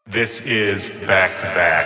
This is Back to Back.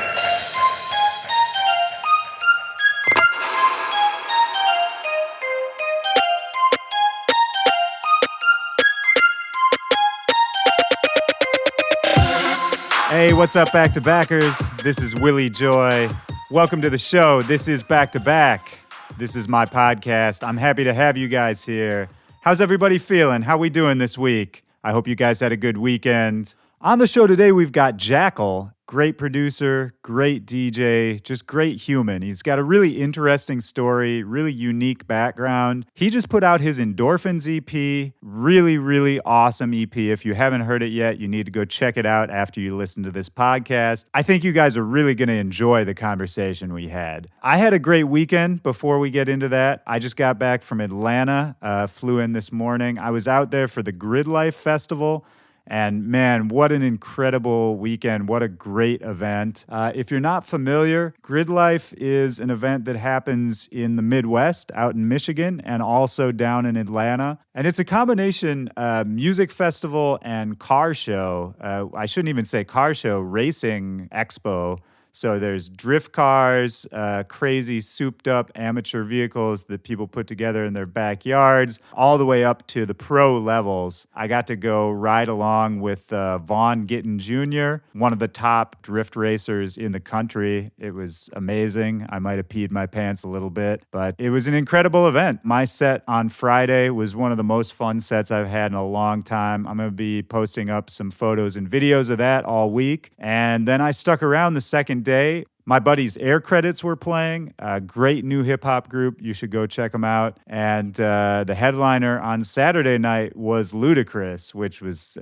Hey, what's up, Back to Backers? This is Willie Joy. Welcome to the show. This is Back to Back. This is my podcast. I'm happy to have you guys here. How's everybody feeling? How we doing this week? I hope you guys had a good weekend. On the show today, we've got Jackal. Great producer, great DJ, just great human. He's got a really interesting story, really unique background. He just put out his Endorphins EP. Really, really awesome EP. If you haven't heard it yet, you need to go check it out after you listen to this podcast. I think you guys are really going to enjoy the conversation we had. I had a great weekend before we get into that. I just got back from Atlanta, flew in this morning. I was out there for the Grid Life Festival. And man, what an incredible weekend. What a great event. If you're not familiar, Grid Life is an event that happens in the Midwest, out in Michigan, and also down in Atlanta. And it's a combination music festival and car show. I shouldn't even say car show, racing expo. So there's drift cars, crazy souped up amateur vehicles that people put together in their backyards, all the way up to the pro levels. I got to go ride along with Vaughn Gittin Jr., one of the top drift racers in the country. It was amazing. I might have peed my pants a little bit, but it was an incredible event. My set on Friday was one of the most fun sets I've had in a long time. I'm going to be posting up some photos and videos of that all week. And then I stuck around the second day. My buddies Air Credits were playing, a great new hip-hop group. You should go check them out. And the headliner on Saturday night was Ludacris, which was,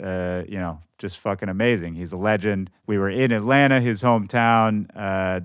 just fucking amazing. He's a legend. We were in Atlanta, his hometown.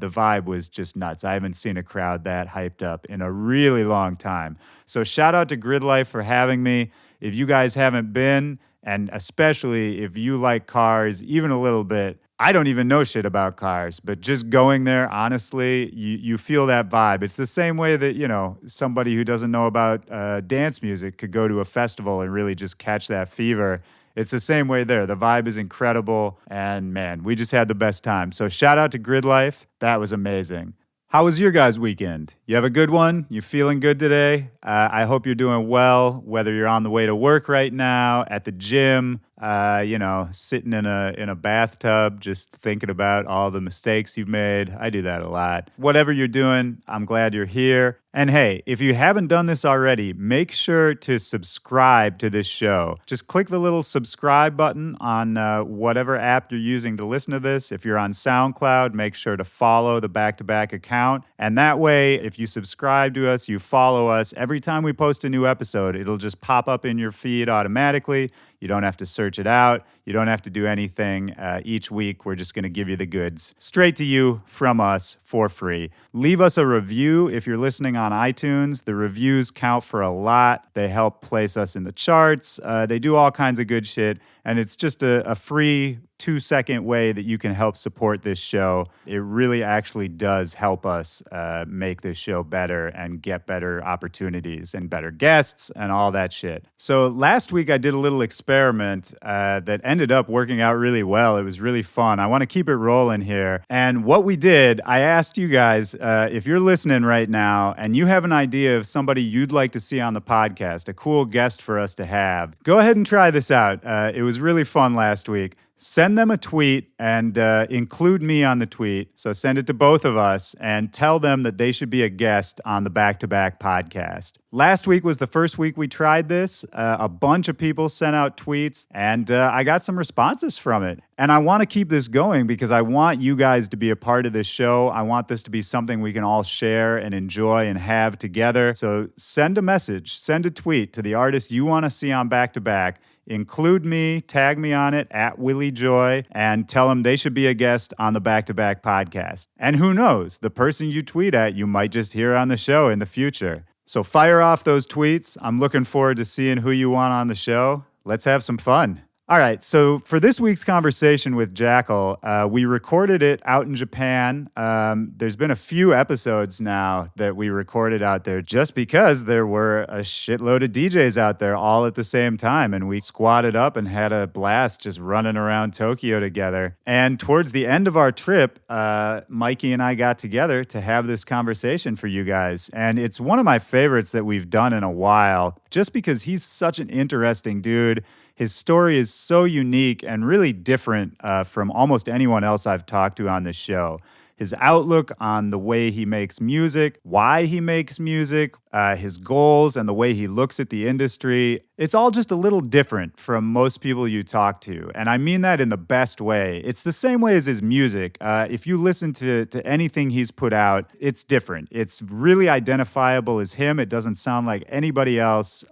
The vibe was just nuts. I haven't seen a crowd that hyped up in a really long time. So shout out to Grid Life for having me. If you guys haven't been, and especially if you like cars even a little bit, I don't even know shit about cars, but just going there, honestly, you feel that vibe. It's the same way that, somebody who doesn't know about dance music could go to a festival and really just catch that fever. It's the same way there. The vibe is incredible, and man, we just had the best time. So shout out to Grid Life. That was amazing. How was your guys' weekend? You have a good one? You feeling good today? I hope you're doing well, whether you're on the way to work right now, at the gym, sitting in a bathtub, just thinking about all the mistakes you've made. I do that a lot. Whatever you're doing, I'm glad you're here. And hey, if you haven't done this already, make sure to subscribe to this show. Just click the little subscribe button on whatever app you're using to listen to this. If you're on SoundCloud, make sure to follow the Back to Back account. And that way, if you subscribe to us, you follow us, every time we post a new episode, it'll just pop up in your feed automatically. You don't have to search it out. You don't have to do anything. Each week, we're just going to give you the goods straight to you from us for free. Leave us a review if you're listening on iTunes. The reviews count for a lot. They help place us in the charts. They do all kinds of good shit. And it's just a free 2-second way that you can help support this show. It really actually does help us make this show better and get better opportunities and better guests and all that shit. So last week I did a little experiment that ended up working out really well. It was really fun. I want to keep it rolling here. And what we did, I asked you guys, if you're listening right now and you have an idea of somebody you'd like to see on the podcast, a cool guest for us to have, go ahead and try this out. It was really fun last week. Send them a tweet and include me on the tweet. So send it to both of us and tell them that they should be a guest on the Back to Back podcast. Last week was the first week we tried this. A bunch of people sent out tweets and I got some responses from it. And I want to keep this going because I want you guys to be a part of this show. I want this to be something we can all share and enjoy and have together. So send a message, send a tweet to the artist you want to see on Back to Back. Include me, tag me on it at Willie Joy, and tell them they should be a guest on the Back to Back podcast. And who knows, the person you tweet at, you might just hear on the show in the future. So fire off those tweets. I'm looking forward to seeing who you want on the show. Let's have some fun. All right, so for this week's conversation with Jackal, we recorded it out in Japan. There's been a few episodes now that we recorded out there just because there were a shitload of DJs out there all at the same time, and we squatted up and had a blast just running around Tokyo together. And towards the end of our trip, Mikey and I got together to have this conversation for you guys, and it's one of my favorites that we've done in a while, just because he's such an interesting dude. His story is so unique and really different from almost anyone else I've talked to on this show. His outlook on the way he makes music, why he makes music, his goals, and the way he looks at the industry. It's all just a little different from most people you talk to. And I mean that in the best way. It's the same way as his music. If you listen to anything he's put out, it's different. It's really identifiable as him. It doesn't sound like anybody else.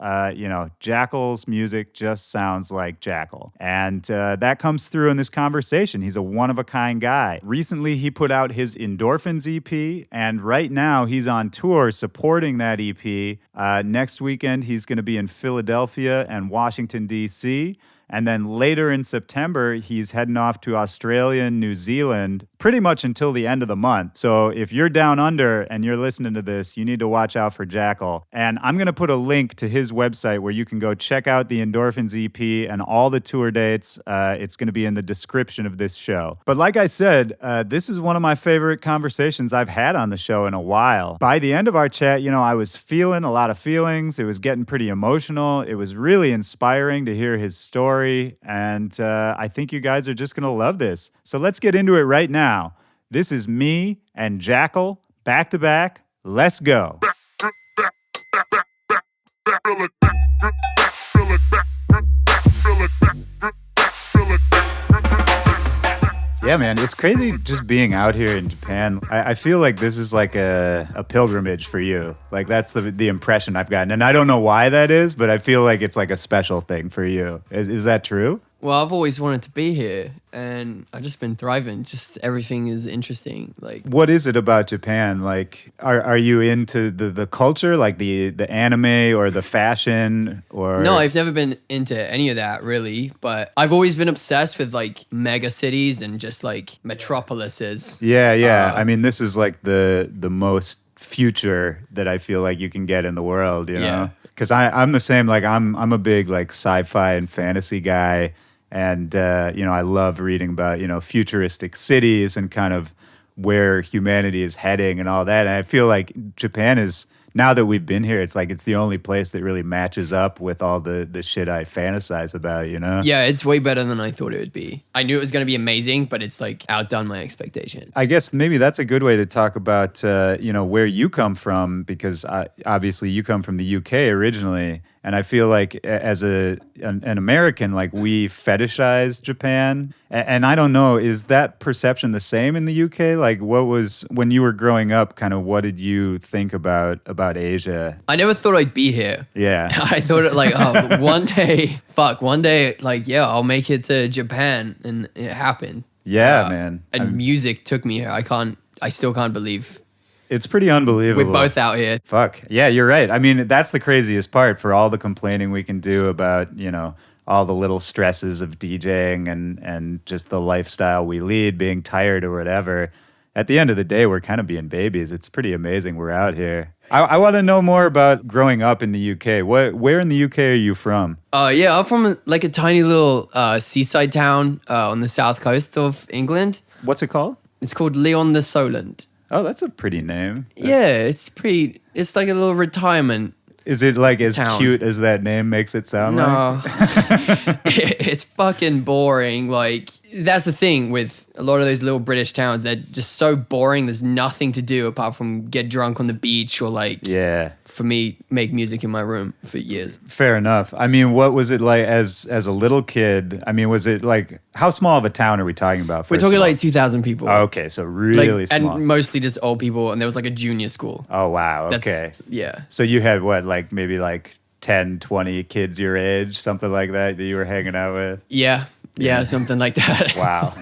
Jackal's music just sounds like Jackal. And that comes through in this conversation. He's a one-of-a-kind guy. Recently, he put out his Endorphins EP, and right now he's on tour supporting that EP. Next weekend, he's going to be in Philadelphia and Washington, D.C., and then later in September, he's heading off to Australia and New Zealand pretty much until the end of the month. So if you're down under and you're listening to this, you need to watch out for Jackal. And I'm going to put a link to his website where you can go check out the Endorphins EP and all the tour dates. It's going to be in the description of this show. But like I said, this is one of my favorite conversations I've had on the show in a while. By the end of our chat, I was feeling a lot of feelings. It was getting pretty emotional. It was really inspiring to hear his story. And I think you guys are just going to love this. So let's get into it right now. This is me and Jackal, back to back. Let's go. Yeah, man, it's crazy just being out here in Japan. I feel like this is like a pilgrimage for you. Like, that's the impression I've gotten. And I don't know why that is, but I feel like it's like a special thing for you. Is that true? Well, I've always wanted to be here, and I've just been thriving. Just everything is interesting. Like, what is it about Japan? Like, are you into the culture, like the anime or the fashion? Or no, I've never been into any of that really. But I've always been obsessed with like mega cities and just like metropolises. Yeah. I mean, this is like the most future that I feel like you can get in the world. You know, because I'm the same. Like, I'm a big like sci-fi and fantasy guy. And, I love reading about, futuristic cities and kind of where humanity is heading and all that. And I feel like Japan is, now that we've been here, it's like it's the only place that really matches up with all the shit I fantasize about, Yeah, it's way better than I thought it would be. I knew it was going to be amazing, but it's like outdone my expectation. I guess maybe that's a good way to talk about, where you come from, because obviously you come from the UK originally. And I feel like as an American, like, we fetishize Japan. And I don't know, is that perception the same in the UK? Like, what was, when you were growing up, kind of what did you think about Asia? I never thought I'd be here. Yeah. I thought it like, one day, like, I'll make it to Japan. And it happened. Yeah, man. And music took me here. I still can't believe. It's pretty unbelievable. We're both out here. Fuck. Yeah, you're right. I mean, that's the craziest part, for all the complaining we can do about, all the little stresses of DJing and just the lifestyle we lead, being tired or whatever. At the end of the day, we're kind of being babies. It's pretty amazing we're out here. I want to know more about growing up in the UK. Where in the UK are you from? I'm from like a tiny little seaside town on the south coast of England. What's it called? It's called Leon-the-Solent. Oh, that's a pretty name. Yeah, it's pretty. It's like a little retirement. Is it like as town. Cute as that name makes it sound like? No. It's fucking boring. Like, that's the thing with a lot of those little British towns. They're just so boring. There's nothing to do apart from get drunk on the beach or like, for me, make music in my room for years. Fair enough. I mean, what was it like as a little kid? I mean, was it like, how small of a town are we talking about? We're talking like 2,000 people. Oh, okay, so really small. And mostly just old people, and there was like a junior school. Oh, wow, okay. Yeah. So you had what, like maybe like 10, 20 kids your age, something like that you were hanging out with? Yeah, something like that. Wow.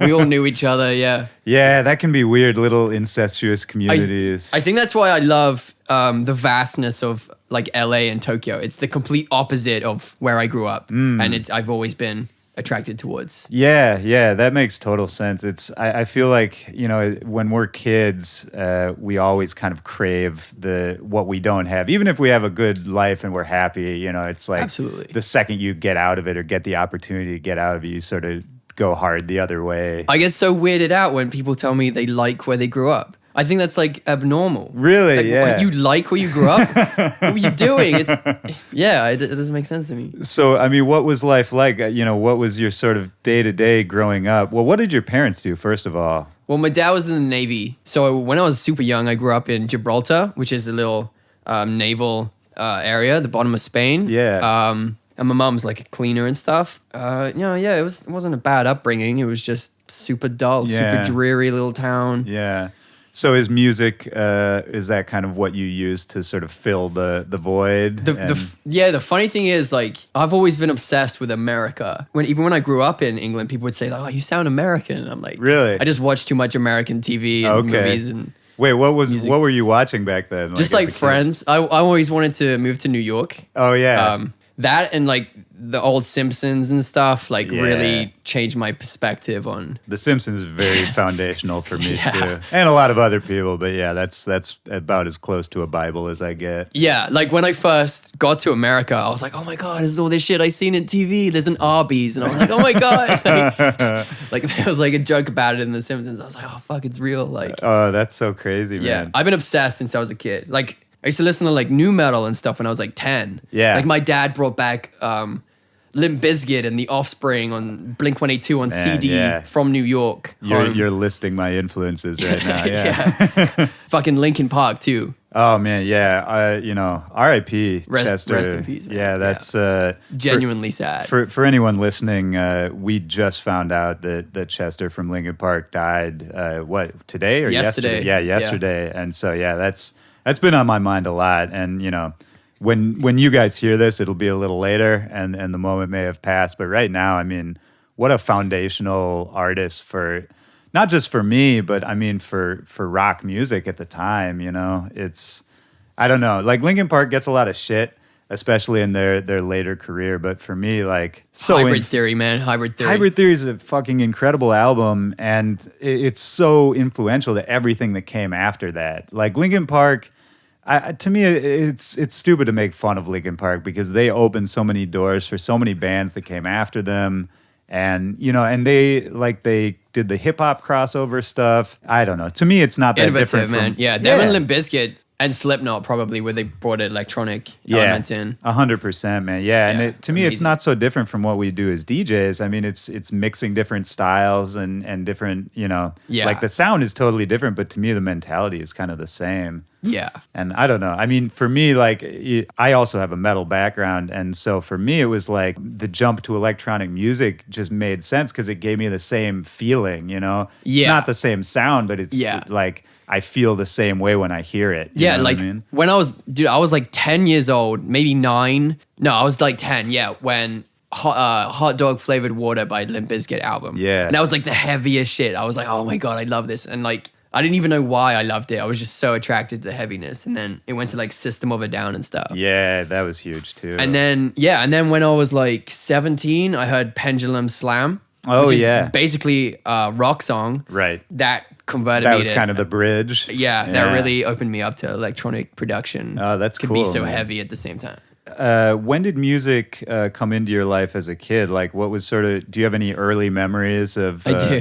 We all knew each other, yeah. Yeah, that can be weird, little incestuous communities. I think that's why I love the vastness of like LA and Tokyo. It's the complete opposite of where I grew up. And I've always been attracted towards. Yeah, that makes total sense. I feel like, when we're kids, we always kind of crave what we don't have. Even if we have a good life and we're happy, it's like Absolutely. the second you get out of it or get the opportunity to get out of it, you sort of go hard the other way. I get so weirded out when people tell me they like where they grew up. I think that's like abnormal. Really? Like, Yeah. what, you like where you grew up? What were you doing? It doesn't make sense to me. So, I mean, what was life like? What was your sort of day-to-day growing up? Well, what did your parents do, first of all? Well, my dad was in the Navy. So when I was super young, I grew up in Gibraltar, which is a little naval area, the bottom of Spain. Yeah. And my mom's like a cleaner and stuff. It wasn't a bad upbringing. It was just super dull, Yeah. super dreary little town. Yeah. So is music, is that kind of what you use to sort of fill the void? The funny thing is, like, I've always been obsessed with America. Even when I grew up in England, people would say, "Oh, you sound American." And I'm like, Really? I just watched too much American TV and movies and Wait, what music. were you watching back then? just as a like kid? Friends. I always wanted to move to New York. Oh, yeah. That and like the old Simpsons and stuff, like Yeah. really changed my perspective on. The Simpsons is very foundational for me Yeah. too. And a lot of other people, but yeah, that's about as close to a Bible as I get. Yeah, like when I first got to America, I was like, oh my God, this is all this shit I seen in TV. There's an Arby's. And I was like, oh my God. Like there was like a joke about it in The Simpsons. I was like, oh fuck, it's real. Like, Oh, that's so crazy, yeah, man. I've been obsessed since I was a kid. Like I used to listen to like new metal and stuff when I was like 10. Yeah. Like my dad brought back Limp Bizkit and The Offspring on Blink-182 on Man, CD yeah. from New York. You're listing my influences right now. Yeah. Fucking Linkin Park too. Oh man, yeah. R.I.P. Rest Chester. in peace, man. Yeah, that's Genuinely sad. For anyone listening, we just found out that Chester from Linkin Park died. Today or Yesterday. Yeah, yesterday. And so yeah, that's been on my mind a lot. And when you guys hear this, it'll be a little later, and the moment may have passed. But right now, I mean, what a foundational artist for. Not just for me, but I mean for rock music at the time, it's, I don't know, like Linkin Park gets a lot of shit, especially in their later career. But for me, like, Hybrid Theory, man. Hybrid Theory. Hybrid Theory is a fucking incredible album, and it's so influential to everything that came after that. Like Linkin Park, to me, it's stupid to make fun of Linkin Park because they opened so many doors for so many bands that came after them. And and they did the hip hop crossover stuff. I don't know. To me, it's not that Innovative, different. man. Yeah, them and Limp Bizkit and Slipknot probably where they brought electronic elements in. 100%, man. Yeah, and Yeah, to me, it's amazing. not so different from what we do as DJs. I mean, it's mixing different styles and different. Yeah. Like the sound is totally different, but to me, the mentality is kind of the same. Yeah. And I don't know. I mean, for me, like, I also have a metal background. And so for me, it was like the jump to electronic music just made sense because it gave me the same feeling, It's Yeah. not the same sound, but it's like I feel the same way when I hear it. You Yeah, know like what I mean? when I was like 10 years old, maybe 9. No, I was like 10, yeah, when Hot Dog Flavored Water by Limp Bizkit album. Yeah. And that was like the heaviest shit. I was like, oh my God, I love this. And like, I didn't even know why I loved it. I was just so attracted to the heaviness. And then it went to like System of a Down and stuff. Yeah, that was huge too. And then when I was like 17, I heard Pendulum Slam. Oh, which is yeah. basically a rock song. Right. That converted That me was to kind of the bridge. Yeah, that really opened me up to electronic production. Oh, that's could cool, be so man. heavy at the same time. When did music come into your life as a kid? Like, what was do you have any early memories of? I do.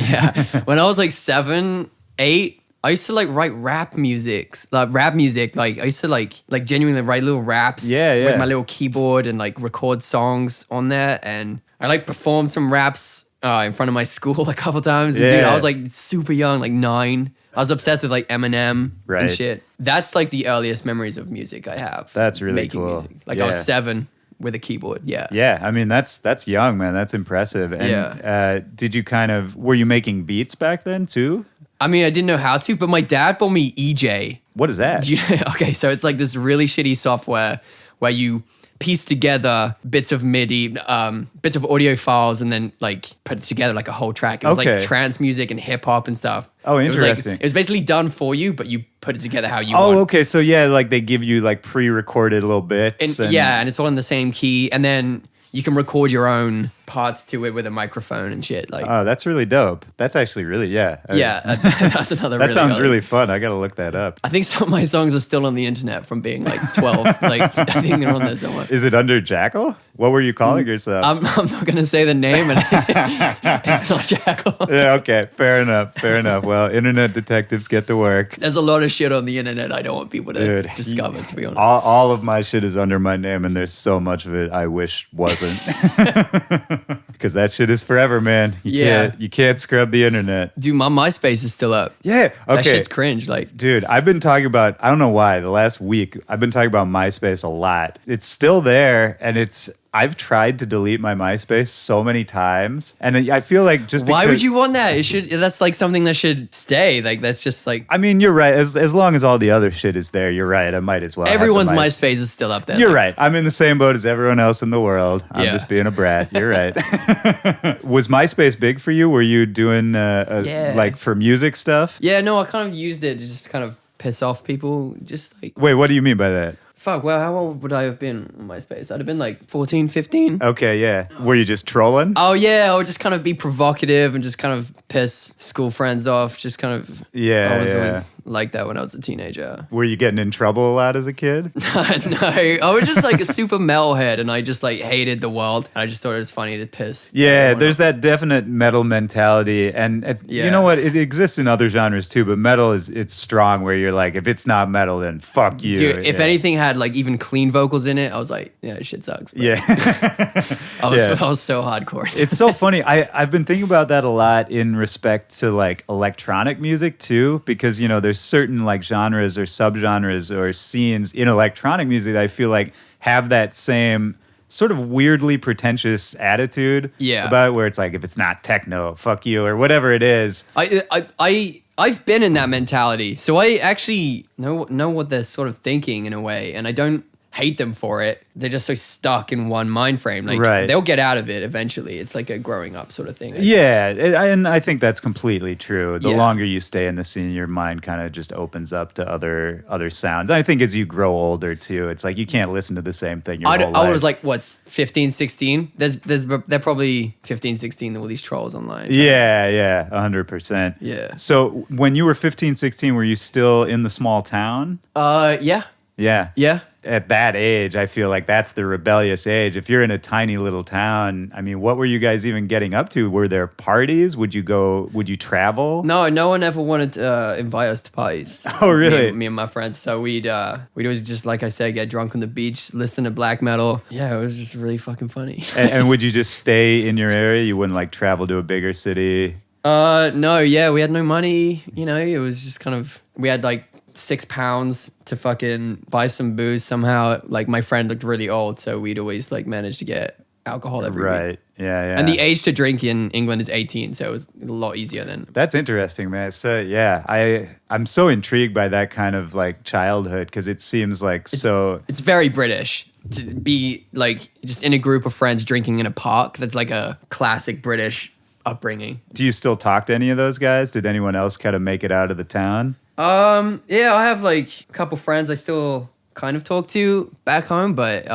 Yeah. When I was like 7, 8, I used to like write rap music. Like I used to like genuinely write little raps with my little keyboard and like record songs on there. And I like performed some raps in front of my school a couple times. And dude, I was like super young, like 9. I was obsessed with like Eminem and shit. That's like the earliest memories of music I have. That's really making cool. Music. Like I was 7 with a keyboard. Yeah. Yeah, I mean that's young, man. That's impressive. And did you were you making beats back then too? I mean, I didn't know how to, but my dad bought me EJ. What is that? Okay, so it's like this really shitty software where you piece together bits of MIDI, bits of audio files, and then like put it together like a whole track. It was like trance music and hip hop and stuff. Oh, interesting. It was basically done for you, but you put it together how you want. want. Oh, okay. So yeah, like they give you like pre-recorded little bits. And it's all in the same key, and then you can record your own parts to it with a microphone and shit. Like, Oh, that's really dope. That's actually really, yeah, that's another. That really sounds good- really fun. I got to look that up. I think some of my songs are still on the internet from being like 12. Like, I think they're on there somewhere. Is it under Jackal? What were you calling yourself? I'm not going to say the name, and it's not Jackal. Yeah, okay. Fair enough. Fair enough. Well, internet detectives get to work. There's a lot of shit on the internet I don't want people to Dude, discover, to be honest. All of my shit is under my name, and there's so much of it I wish wasn't. Because that shit is forever, man. You can't scrub the internet. Dude, my MySpace is still up. Yeah. Okay. That shit's cringe. Like, Dude, I've been talking about, I don't know why, the last week, I've been talking about MySpace a lot. It's still there, and I've tried to delete my MySpace so many times, and I feel like just because, why would you want that? That's like something that should stay. Like, that's just like, I mean, you're right. As long as all the other shit is there, you're right. I might as well. have the everyone's MySpace is still up there. You're Like, right. I'm in the same boat as everyone else in the world. I'm Yeah. just being a brat. You're right. Was MySpace big for you? Were you doing Yeah. like for music stuff? Yeah, no, I kind of used it to just kind of piss off people. Just like, Wait, what do you mean by that? fuck, well, how old would I have been on MySpace? I'd have been like 14, 15. Okay, yeah. Were you just trolling? Oh, yeah, I would just kind of be provocative and just kind of piss school friends off. Just kind of, Yeah, I was yeah. always like that when I was a teenager. Were you getting in trouble a lot as a kid? No, I was just like a super metalhead and I just like hated the world. I just thought it was funny to piss. Yeah, everyone there's off. that definite metal mentality, and you Yeah. know what? It exists in other genres too, but metal it's strong. Where you're like, if it's not metal, then fuck you. Dude, if Yeah. anything had like even clean vocals in it, I was like, yeah, this shit sucks. But yeah. Yeah. I was so hardcore. It's so funny. I've been thinking about that a lot in respect to like electronic music too, because you know there's certain like genres or subgenres or scenes in electronic music that I feel like have that same sort of weirdly pretentious attitude Yeah. about it, where it's like if it's not techno, fuck you or whatever it is. I've been in that mentality, so I actually know what they're sort of thinking in a way, and I don't hate them for it. They're just so stuck in one mind frame. Like, Right. they'll get out of it eventually. It's like a growing up sort of thing. Yeah, and I think that's completely true. The Yeah. longer you stay in the scene, your mind kind of just opens up to other sounds. I think as you grow older too, it's like you can't listen to the same thing your whole life. I was like, what's 15, 16? They're probably 15, 16, all these trolls online. Yeah, 100%. Yeah. So when you were 15, 16, were you still in the small town? Yeah. Yeah. At that age, I feel like that's the rebellious age. If you're in a tiny little town, I mean, what were you guys even getting up to? Were there parties? Would you travel? No one ever wanted to invite us to parties. Oh, really? Me and my friends. So we'd always just, like I said, get drunk on the beach, listen to black metal. Yeah, it was just really fucking funny. And would you just stay in your area? You wouldn't like travel to a bigger city? No, yeah, we had no money. You know, it was just kind of, we had like £6 to fucking buy some booze somehow. Like, my friend looked really old, so we'd always like manage to get alcohol every week. Right. Yeah. And the age to drink in England is 18, so it was a lot easier then. That's interesting, man. So yeah, I'm so intrigued by that kind of like childhood because it seems like so. It's very British to be like just in a group of friends drinking in a park. That's like a classic British upbringing. Do you still talk to any of those guys? Did anyone else kind of make it out of the town? Yeah, I have like a couple friends I still kind of talk to back home, but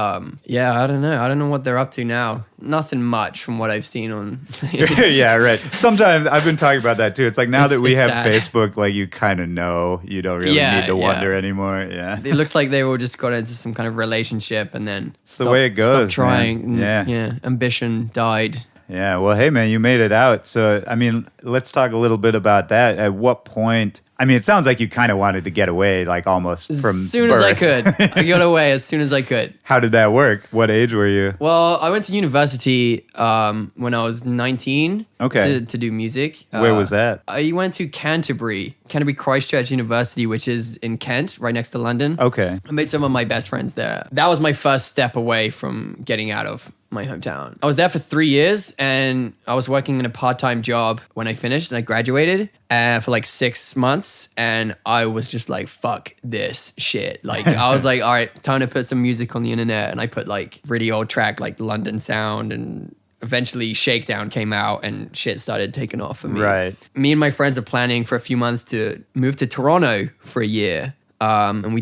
yeah, I don't know what they're up to now. Nothing much from what I've seen on. Yeah, right. Sometimes I've been talking about that too. It's like now that we it's have sad. Facebook, like you kind of know, you don't really Yeah, need to yeah. wonder anymore. Yeah. It looks like they all just got into some kind of relationship and then It's the way it goes, Stopped trying. man. Yeah, ambition died. Yeah. Well, hey, man, you made it out. So, I mean, let's talk a little bit about that. At what point? I mean, it sounds like you kind of wanted to get away, like almost from As soon birth. as I could. I got away as soon as I could. How did that work? What age were you? Well, I went to university when I was 19 Okay. to do music. Where was that? I went to Canterbury Christchurch University, which is in Kent, right next to London. Okay. I made some of my best friends there. That was my first step away from getting out of my hometown. I was there for 3 years and I was working in a part-time job when I finished and I graduated for like 6 months. And I was just like, fuck this shit. Like, I was like, all right, time to put some music on the internet. And I put like really old track, like London Sound, and eventually Shakedown came out and shit started taking off for me. Right. Me and my friends are planning for a few months to move to Toronto for a year. And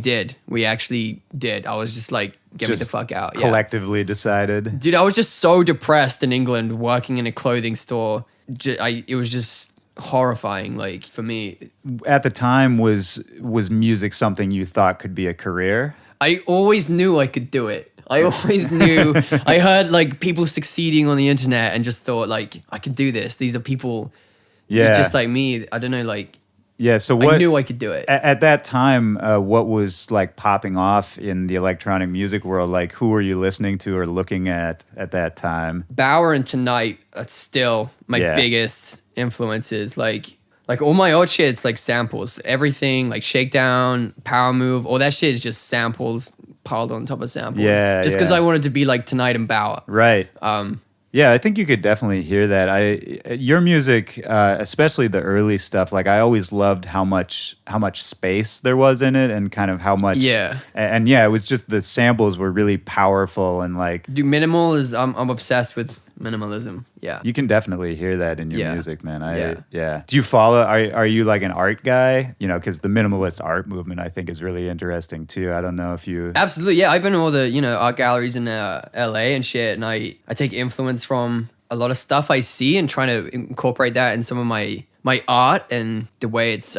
we actually did. I was just like, get me Just the fuck out. Yeah. Collectively decided. Dude, I was just so depressed in England working in a clothing store. It was just horrifying, like, for me. At the time, was music something you thought could be a career? I always knew I could do it. I always knew. I heard like people succeeding on the internet and just thought like, I could do this. These are people just like me. I don't know, like, yeah. So I knew I could do it. At that time, what was like popping off in the electronic music world? Like, who were you listening to or looking at that time? Bauer and Tonight are still my biggest influences. Like all my old shit's like samples. Everything like Shakedown, Power Move, all that shit is just samples piled on top of samples. Yeah, just because I wanted to be like Tonight and Bauer. Right. Yeah, I think you could definitely hear that. Your music, especially the early stuff, like I always loved how much space there was in it, and kind of how much. Yeah. And yeah, it was just the samples were really powerful and like. Dude, minimal is I'm obsessed with minimalism. Yeah. You can definitely hear that in your music, man. Yeah. Do you follow? Are you like an art guy? You know, because the minimalist art movement I think is really interesting too. I don't know if you. Absolutely, yeah. I've been to all the art galleries in LA and shit, and I take influence from a lot of stuff I see and trying to incorporate that in some of my art and the way it's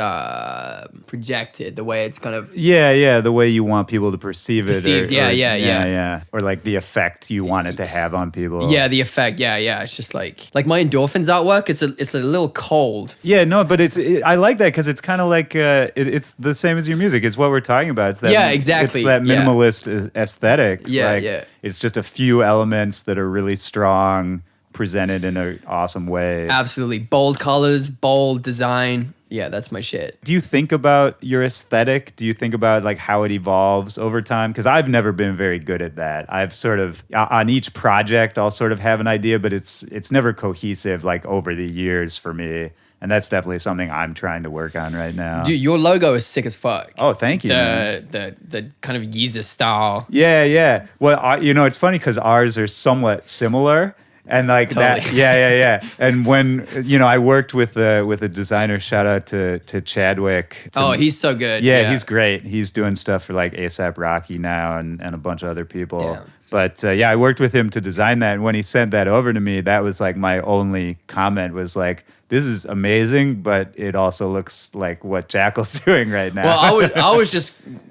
projected, the way it's kind of the way you want people to perceive it. Yeah. Or like the effect you want it to have on people. Yeah, the effect. Yeah. It's just like my Endorphins artwork. It's a little cold. Yeah, no, but I like that because it's kind of like it's the same as your music. It's what we're talking about. It's that, exactly. It's that minimalist aesthetic. Yeah. It's just a few elements that are really strong, presented in an awesome way. Absolutely. Bold colors, bold design. Yeah, that's my shit. Do you think about your aesthetic? Do you think about like how it evolves over time? Because I've never been very good at that. I've sort of, on each project, I'll sort of have an idea, but it's never cohesive like over the years for me. And that's definitely something I'm trying to work on right now. Dude, your logo is sick as fuck. Oh, thank you. The kind of Yeezus style. Yeah. Well, it's funny because ours are somewhat similar. And like totally. that, And when I worked with a designer, shout out to Chadwick. He's so good. Yeah, he's great. He's doing stuff for like A$AP Rocky now and a bunch of other people. Yeah. But I worked with him to design that. And when he sent that over to me, that was like my only comment was like, this is amazing, but it also looks like what Jackal's doing right now. Well,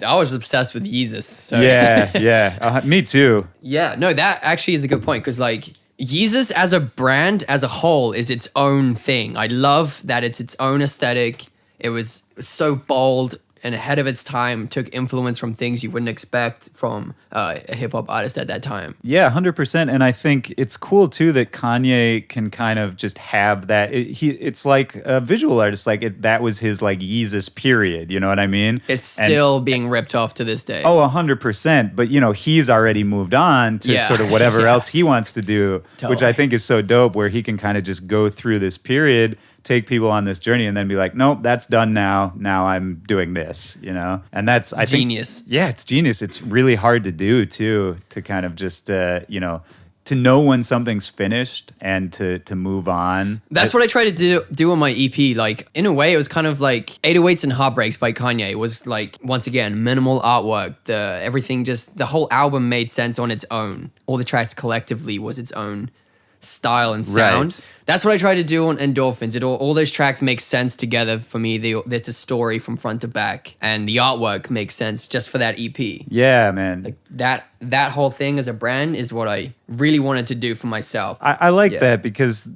I was obsessed with Yeezus. So. Yeah. Me too. Yeah, no, that actually is a good point because like Yeezus as a brand, as a whole, is its own thing. I love that it's its own aesthetic. It was so bold and ahead of its time, took influence from things you wouldn't expect from a hip-hop artist at that time. Yeah, 100%. And I think it's cool, too, that Kanye can kind of just have that. It's like a visual artist. Like, that was his, like, Yeezus period. You know what I mean? It's still being ripped off to this day. Oh, 100%. But, he's already moved on to sort of whatever else he wants to do, which I think is so dope, where he can kind of just go through this period, take people on this journey, and then be like, nope, that's done now. Now I'm doing this, And that's, I think... Genius. Yeah, it's genius. It's really hard to do, too, to kind of just, to know when something's finished and to move on. That's what I try to do on my EP. Like, in a way, it was kind of like 808s and Heartbreaks by Kanye. It was like, once again, minimal artwork. The whole album made sense on its own. All the tracks collectively was its own style and sound. Right. That's what I try to do on Endorphins. All those tracks make sense together for me. There's a story from front to back, and the artwork makes sense just for that EP. Yeah, man. Like that whole thing as a brand is what I really wanted to do for myself. I like that because,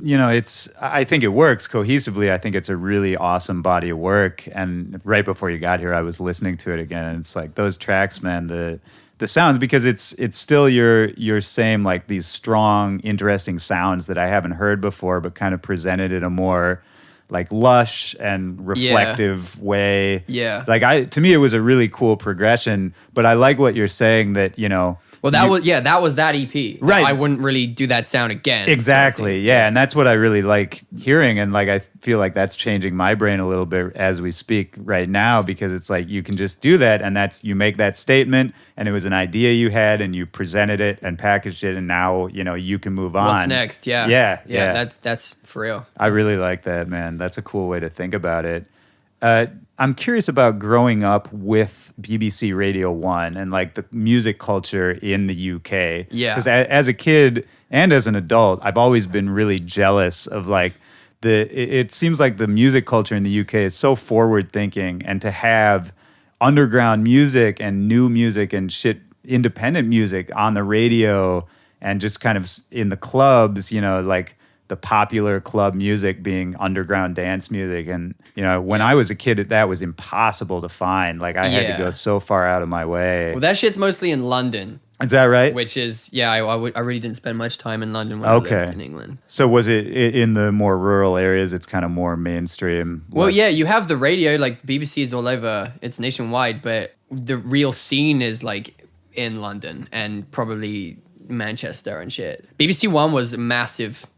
I think it works cohesively. I think it's a really awesome body of work. And right before you got here, I was listening to it again, and it's like those tracks, man, the sounds, because it's still your same, like these strong, interesting sounds that I haven't heard before, but kind of presented in a more like lush and reflective way. Yeah. Like to me, it was a really cool progression, but I like what you're saying that, Well, that was that EP. Right. I wouldn't really do that sound again. Exactly. Sort of yeah. And that's what I really like hearing. And like, I feel like that's changing my brain a little bit as we speak right now, because it's like, you can just do that. And you make that statement, and it was an idea you had, and you presented it and packaged it. And now, you can move on. What's next? Yeah. Yeah. That's for real. I really like that, man. That's a cool way to think about it. I'm curious about growing up with BBC Radio 1 and like the music culture in the UK. Yeah. Because as a kid and as an adult, I've always been really jealous of like it seems like the music culture in the UK is so forward thinking, and to have underground music and new music and shit, independent music on the radio and just kind of in the clubs, you know, like the popular club music being underground dance music. And, you know, when I was a kid, that was impossible to find. Like I had to go so far out of my way. Well, that shit's mostly in London. Is that right? Which is, I really didn't spend much time in London when I lived in England. So was it in the more rural areas? It's kind of more mainstream? Well, yeah, you have the radio, like BBC is all over, it's nationwide, but the real scene is like in London and probably Manchester and shit. BBC One was a massive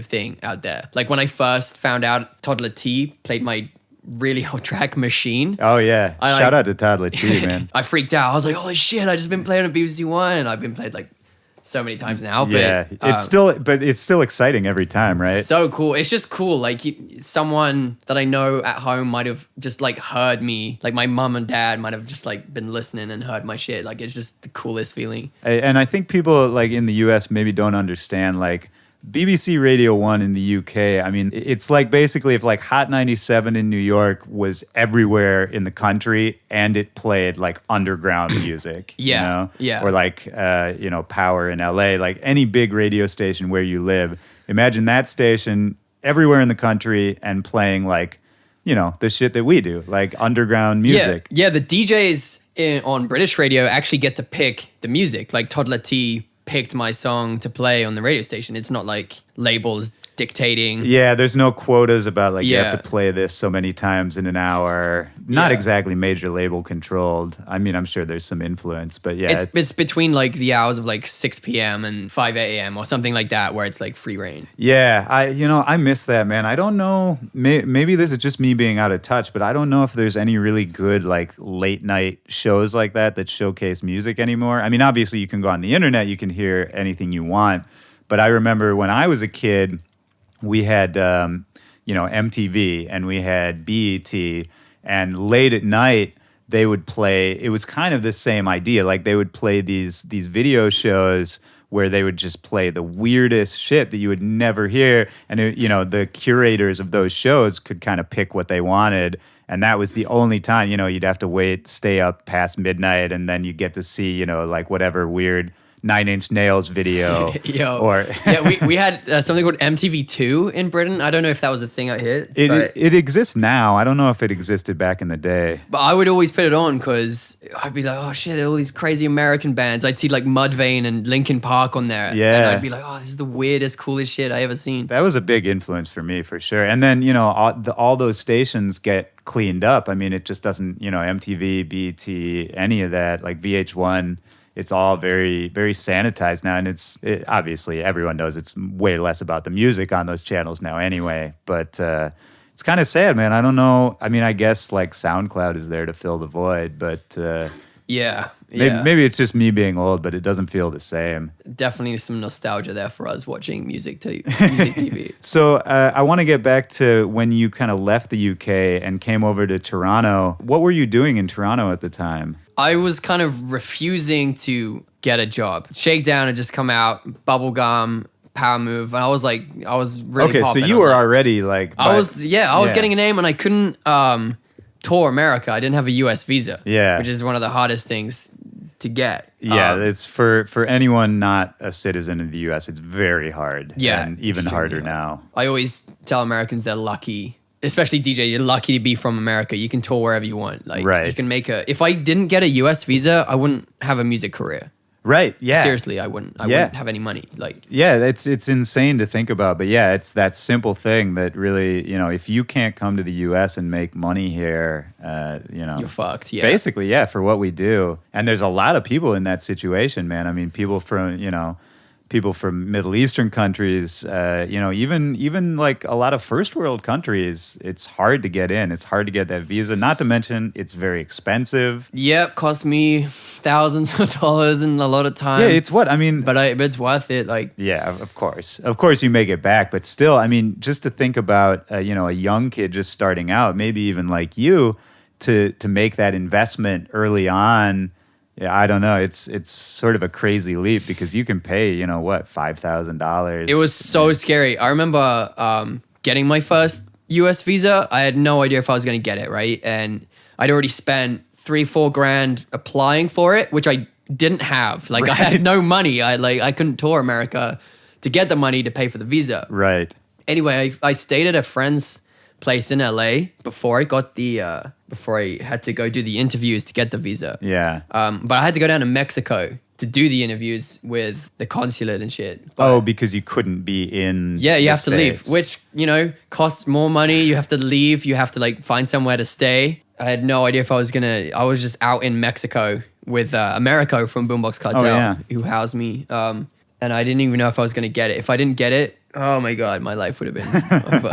thing out there. Like when I first found out Toddler T played my really hot track Machine. Oh yeah. Shout out to Toddler T, man. I freaked out. I was like, holy shit, I just been playing on BBC One, and I've been played like so many times now. Yeah, but it's still exciting every time, right? So cool. It's just cool. Like someone that I know at home might have just like heard me. Like my mom and dad might have just like been listening and heard my shit. Like it's just the coolest feeling. And I think people like in the US maybe don't understand like BBC Radio 1 in the UK, I mean, it's like basically if like Hot 97 in New York was everywhere in the country and it played like underground music, you know? Yeah. Or like, you know, Power in LA, like any big radio station where you live. Imagine that station everywhere in the country and playing like, you know, the shit that we do, like underground music. Yeah, the DJs on British radio actually get to pick the music, like Toddler T picked my song to play on the radio station. It's not like labels dictating. Yeah, there's no quotas about like you have to play this so many times in an hour. Not exactly major label controlled. I mean, I'm sure there's some influence, but yeah. It's between like the hours of like 6 p.m. and 5 a.m. or something like that where it's like free reign. Yeah, I miss that, man. I don't know, maybe this is just me being out of touch, but I don't know if there's any really good like late night shows like that showcase music anymore. I mean, obviously you can go on the internet, you can hear anything you want, but I remember when I was a kid, we had, MTV and we had BET, and late at night they would play. It was kind of the same idea. Like they would play these video shows where they would just play the weirdest shit that you would never hear, and the curators of those shows could kind of pick what they wanted. And that was the only time, you'd have to stay up past midnight, and then you get to see, like whatever weird 9 Inch Nails video. We had something called MTV2 in Britain. I don't know if that was a thing out here. It exists now. I don't know if it existed back in the day. But I would always put it on because I'd be like, oh shit, there are all these crazy American bands. I'd see like Mudvayne and Linkin Park on there. Yeah. And I'd be like, oh, this is the weirdest, coolest shit I ever seen. That was a big influence for me, for sure. And then, all those stations get cleaned up. I mean, it just doesn't, MTV, BET, any of that, like VH1, it's all very, very sanitized now. And obviously everyone knows it's way less about the music on those channels now anyway. But it's kind of sad, man. I don't know. I mean, I guess like SoundCloud is there to fill the void, but maybe it's just me being old, but it doesn't feel the same. Definitely some nostalgia there for us watching music TV. So I want to get back to when you kind of left the UK and came over to Toronto. What were you doing in Toronto at the time? I was kind of refusing to get a job. Shakedown had just come out, Bubblegum, Power Move, and I was really okay. So you were already like, I was getting a name, and I couldn't tour America. I didn't have a US visa, which is one of the hardest things to get. Yeah, it's for anyone not a citizen of the US, it's very hard. Yeah, and even harder now. I always tell Americans they're lucky. Especially DJ, you're lucky to be from America. You can tour wherever you want. Like, right. You can if I didn't get a US visa, I wouldn't have a music career. Right. Yeah. Seriously, I wouldn't have any money. It's insane to think about, but yeah, it's that simple thing that really, if you can't come to the US and make money here, you're fucked. Yeah. Basically, yeah, for what we do. And there's a lot of people in that situation, man. I mean, people from, people from Middle Eastern countries, even like a lot of first world countries, it's hard to get in. It's hard to get that visa. Not to mention, it's very expensive. Yep, cost me thousands of dollars and a lot of time. Yeah, it's what I mean. But it's worth it. Like, yeah, of course, you make it back. But still, I mean, just to think about, a young kid just starting out, maybe even like you, to make that investment early on. Yeah, I don't know. It's sort of a crazy leap because you can pay, $5,000. It was so scary. I remember getting my first US visa. I had no idea if I was going to get it, right? And I'd already spent $3-4 grand applying for it, which I didn't have. Like, right. I had no money. I couldn't tour America to get the money to pay for the visa. Right. Anyway, I stayed at a friend's place in LA before I got before I had to go do the interviews to get the visa. Yeah. But I had to go down to Mexico to do the interviews with the consulate and shit. But, because you couldn't be in. Yeah, you have States. to leave, which costs more money. You have to leave. You have to find somewhere to stay. I had no idea if I was gonna. I was just out in Mexico with Americo from Boombox Cartel, who housed me. And I didn't even know if I was gonna get it. If I didn't get it, oh my God, my life would have been over.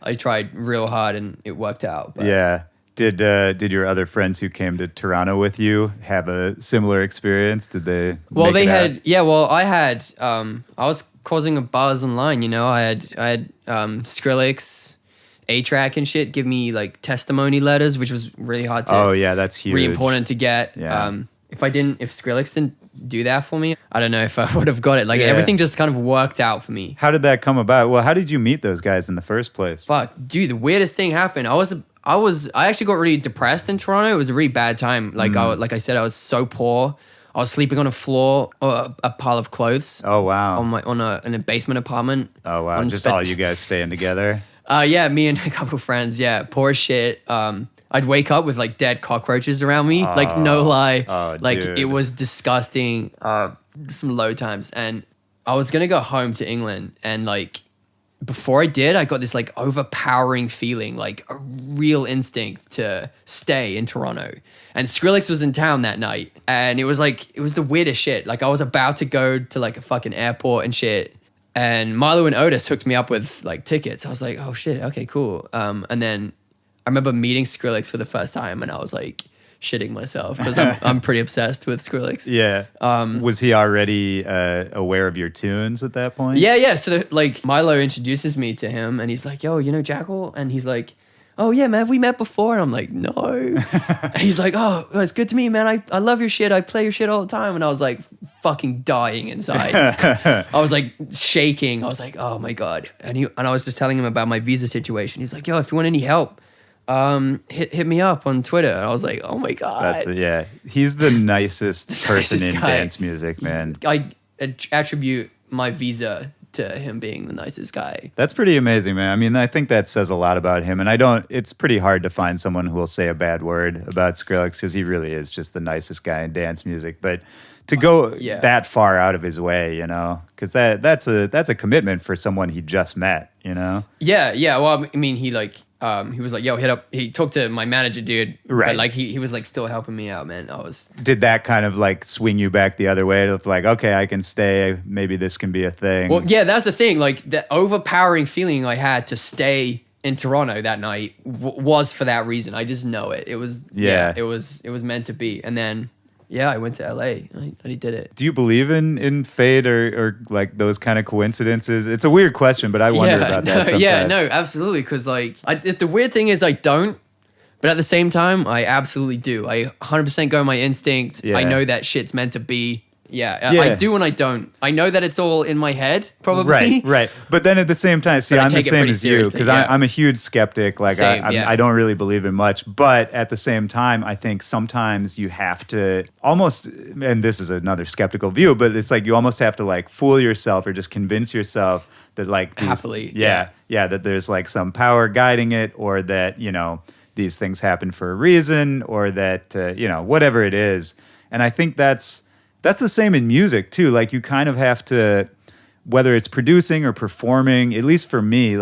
I tried real hard and it worked out. But. Yeah. Did your other friends who came to Toronto with you have a similar experience? Did they? Well, they had. Yeah. Well, I had. I was causing a buzz online. I had Skrillex, A-Track and shit give me testimony letters, which was really hard to. Oh yeah, that's huge. Really important to get. Yeah. If Skrillex didn't do that for me, I don't know if I would have got it. Everything just kind of worked out for me. How did that come about? Well, how did you meet those guys in the first place? Fuck, dude, the weirdest thing happened. I actually got really depressed in Toronto. It was a really bad time. Like I said, I was so poor. I was sleeping on a floor or a pile of clothes. Oh wow. In a basement apartment. Oh wow. Just all you guys staying together. Yeah, me and a couple of friends. Yeah, poor as shit. I'd wake up with dead cockroaches around me. No lie. Oh, it was disgusting. Some low times. And I was going to go home to England. And before I did, I got this overpowering feeling, a real instinct to stay in Toronto. And Skrillex was in town that night. And it was the weirdest shit. I was about to go to a fucking airport and shit. And Milo and Otis hooked me up with tickets. I was like, oh shit, okay, cool. And then I remember meeting Skrillex for the first time, and I was shitting myself because I'm pretty obsessed with Skrillex. Yeah. Was he already aware of your tunes at that point? Yeah. So Milo introduces me to him, and he's like, "Yo, Jackal?" And he's like, "Oh yeah, man, have we met before?" And I'm like, "No." And he's like, "Oh, it's good to meet you, man. I love your shit. I play your shit all the time." And I was fucking dying inside. I was shaking. I was like, "Oh my God." And I was just telling him about my visa situation. He's like, "Yo, if you want any help, hit me up on Twitter." And I was like, oh my God. He's the nicest person in guy. Dance music, man. I attribute my visa to him being the nicest guy. That's pretty amazing, man. I mean, I think that says a lot about him. And it's pretty hard to find someone who will say a bad word about Skrillex because he really is just the nicest guy in dance music. But to go that far out of his way, because that's a commitment for someone he just met, Yeah. Well, I mean, he was like, yo, hit up. He talked to my manager, dude. Right. But he was still helping me out, man. Did that kind of swing you back the other way of okay, I can stay. Maybe this can be a thing. Well, yeah, that's the thing. The overpowering feeling I had to stay in Toronto that night was for that reason. I just know it. It was, it was meant to be. And then, I went to LA and I did it. Do you believe in fate or those kind of coincidences? It's a weird question, but I wonder about that sometimes. Yeah, no, absolutely. Because the weird thing is I don't, but at the same time, I absolutely do. I 100% go my instinct. Yeah. I know that shit's meant to be. Yeah, I do and I don't. I know that it's all in my head, probably. Right. But then at the same time, I'm the same as you because I'm a huge skeptic. I don't really believe in much. But at the same time, I think sometimes you have to almost, and this is another skeptical view, but it's you almost have to fool yourself or just convince yourself that happily, that there's some power guiding it, or that these things happen for a reason, or that whatever it is. And I think that's the same in music too. You kind of have to, whether it's producing or performing, at least for me,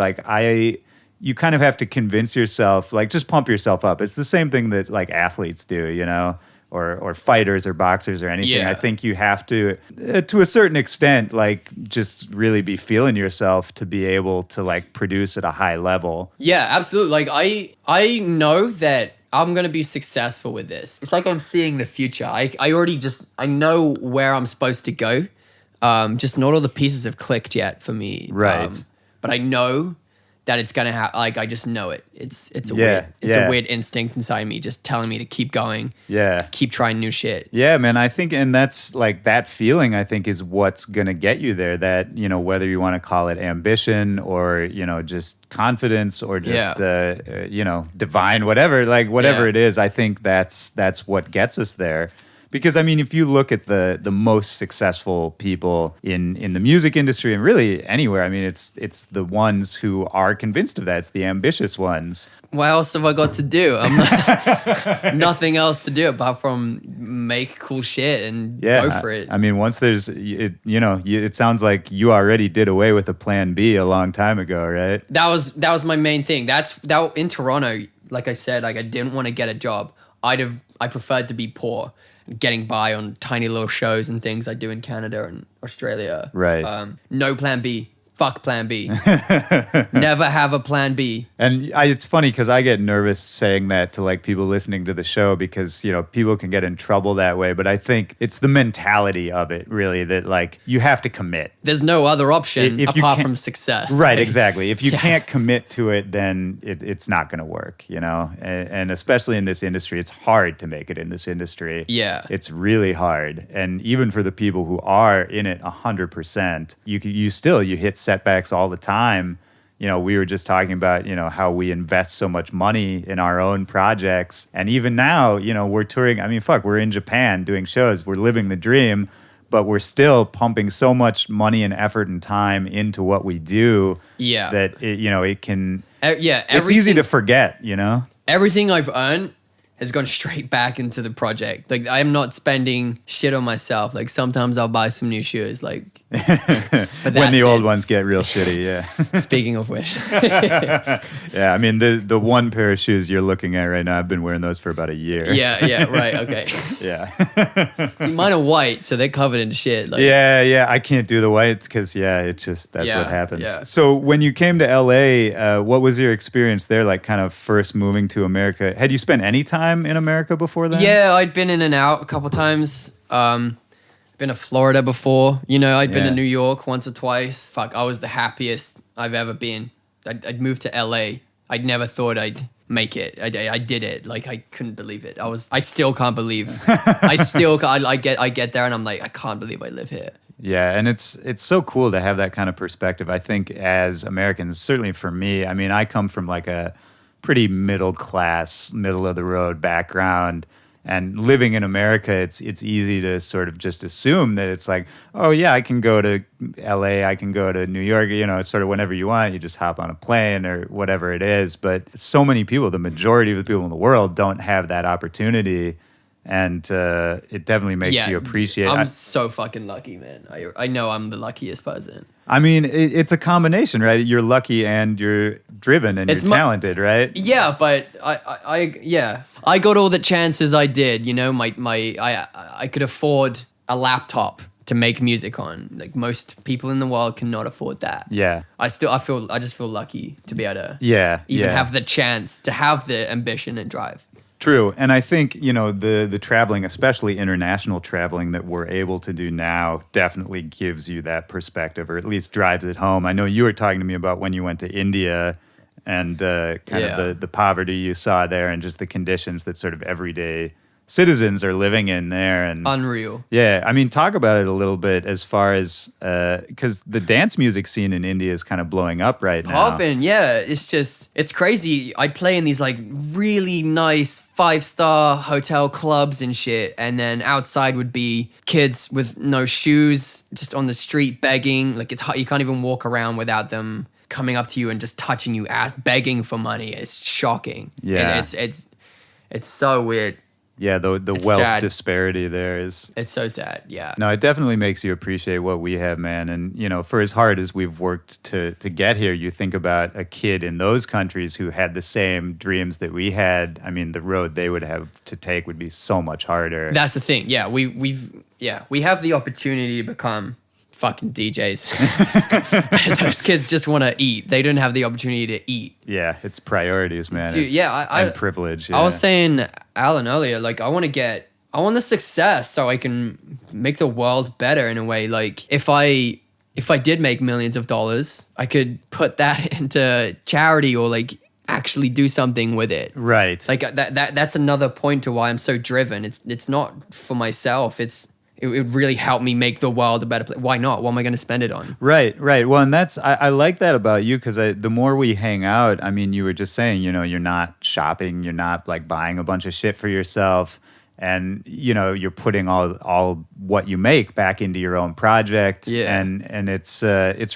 you kind of have to convince yourself, just pump yourself up. It's the same thing that athletes do, or fighters or boxers or anything. Yeah. I think you have to a certain extent, like just really be feeling yourself to be able to like produce at a high level. Yeah, absolutely. Like I know that I'm gonna be successful with this. It's like I'm seeing the future. I already I know where I'm supposed to go. Just not all the pieces have clicked yet for me. Right. But I know that it's gonna happen. Like I just know it. It's a weird instinct inside me, just telling me to keep going. Yeah. Keep trying new shit. Yeah, man. I think, and that's like that feeling, I think, is what's going to get you there. That, you know, whether you want to call it ambition or, you know, just confidence or just, you know, divine, whatever it is, I think that's what gets us there. Because, I mean, if you look at the most successful people in the music industry and really anywhere, I mean, it's the ones who are convinced of that. It's the ambitious ones. What else have I got to do? I'm not, nothing else to do apart from make cool shit and go for it. I mean, once there's, it sounds like you already did away with a plan B a long time ago, right? That was my main thing. That in Toronto, like I said, like I didn't want to get a job. I preferred to be poor, getting by on tiny little shows and things I do in Canada and Australia. Right. No plan B. Fuck plan B. Never have a plan B. And it's funny because I get nervous saying that to like people listening to the show because, you know, people can get in trouble that way. But I think it's the mentality of it, really, that like you have to commit. There's no other option apart from success. Right, exactly. If you can't commit to it, then it's not going to work, you know? And especially in this industry, it's hard to make it in this industry. Yeah. It's really hard. And even for the people who are in it 100%, you hit setbacks all the time. You know, we were just talking about, you know, how we invest so much money in our own projects. And even now, you know, we're touring. I mean, we're in Japan doing shows. We're living the dream, but we're still pumping so much money and effort and time into what we do that, it can... it's easy to forget, you know? Everything I've earned has gone straight back into the project. Like, I'm not spending shit on myself. Like, sometimes I'll buy some new shoes, like... But when the old ones get real shitty, yeah. Speaking of which. Yeah, I mean, the one pair of shoes you're looking at right now, I've been wearing those for about a year. Yeah, right, okay. Yeah. See, mine are white, so they're covered in shit. Like, yeah, I can't do the white because, that's what happens. Yeah. So when you came to LA, what was your experience there, like kind of first moving to America? Had you spent any time in America before then? Yeah, I'd been in and out a couple times. Been to Florida before, you know, I'd been to New York once or twice. I was the happiest I've ever been. I'd moved to LA. I'd never thought I'd make it. I did it. Like, I couldn't believe it. I still can't believe. I get there and I'm like, I can't believe I live here. Yeah, and it's so cool to have that kind of perspective. I think as Americans, certainly for me, I mean, I come from like a pretty middle class, middle of the road background. And living in America, it's easy to sort of just assume that it's like, oh yeah, I can go to LA, I can go to New York, you know, sort of whenever you want, you just hop on a plane or whatever it is. But so many people, the majority of the people in the world don't have that opportunity. And it definitely makes you appreciate it. I'm so fucking lucky, man. I know I'm the luckiest person. I mean, it's a combination, right? You're lucky and you're driven and you're talented, right? Yeah, but I got all the chances I did. You know, I could afford a laptop to make music on. Like, most people in the world cannot afford that. Yeah. I just feel lucky to be able to have the chance to have the ambition and drive. True. And I think, you know, the traveling, especially international traveling that we're able to do now, definitely gives you that perspective, or at least drives it home. I know you were talking to me about when you went to India and kind of the poverty you saw there and just the conditions that sort of everyday citizens are living in there. And unreal. Yeah. I mean, talk about it a little bit as far as, because the dance music scene in India is kind of blowing up right now. Popping, yeah. It's crazy. I'd play in these like really nice 5-star hotel clubs and shit. And then outside would be kids with no shoes, just on the street begging. Like, it's hard. You can't even walk around without them coming up to you and just touching you, begging for money. It's shocking. Yeah. And it's so weird. Yeah, the wealth sad. disparity there is. It's so sad. Yeah. No, it definitely makes you appreciate what we have, man. And, you know, for as hard as we've worked to get here, you think about a kid in those countries who had the same dreams that we had. I mean, the road they would have to take would be so much harder. That's the thing. Yeah, we have the opportunity to become fucking DJs. And those kids just want to eat. They don't have the opportunity to eat. Yeah, it's priorities, man. Dude, I'm privileged. Yeah. I was saying Alan earlier, like I want the success so I can make the world better in a way. Like if I did make millions of dollars, I could put that into charity or like actually do something with it. Right. Like that's another point to why I'm so driven. It's not for myself. It would really help me make the world a better place. Why not? What am I going to spend it on? Right. Well, and I like that about you because the more we hang out, I mean, you were just saying, you know, you're not shopping, you're not like buying a bunch of shit for yourself. And, you know, you're putting all what you make back into your own project. Yeah. And it's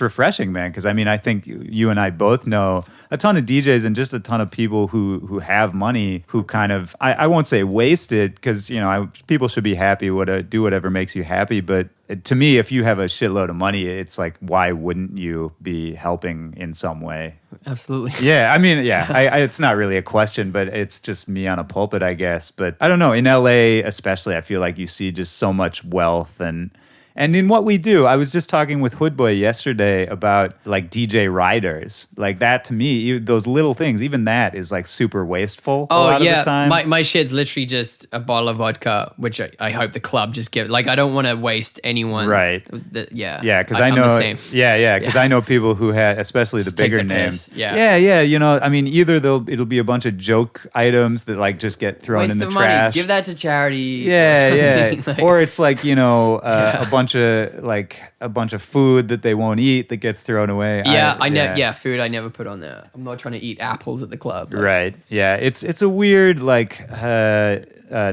refreshing, man. Because, I mean, I think you and I both know a ton of DJs and just a ton of people who have money who kind of, I won't say waste it because, you know, people should be happy, do whatever makes you happy. But to me, if you have a shitload of money, it's like, why wouldn't you be helping in some way? Absolutely. Yeah, I mean, yeah, it's not really a question, but it's just me on a pulpit, I guess. But I don't know, in LA especially, I feel like you see just so much wealth and in what we do. I was just talking with Hoodboy yesterday about like DJ riders. Like that to me, those little things, even that is like super wasteful a lot of the time. My shit's literally just a bottle of vodka, which I hope the club just give. Like I don't want to waste anyone. Right. Yeah, because I know. I'm the same. Yeah, because I know people who had, especially the Just take bigger the names. piss, yeah. You know, I mean, either it'll be a bunch of joke items that like just get thrown Waste in the of trash. money. Give that to charity. Yeah. Like, or it's like, you know, a bunch of food that they won't eat that gets thrown away. Food I never put on there. I'm not trying to eat apples at the club. Right. Yeah. It's a weird like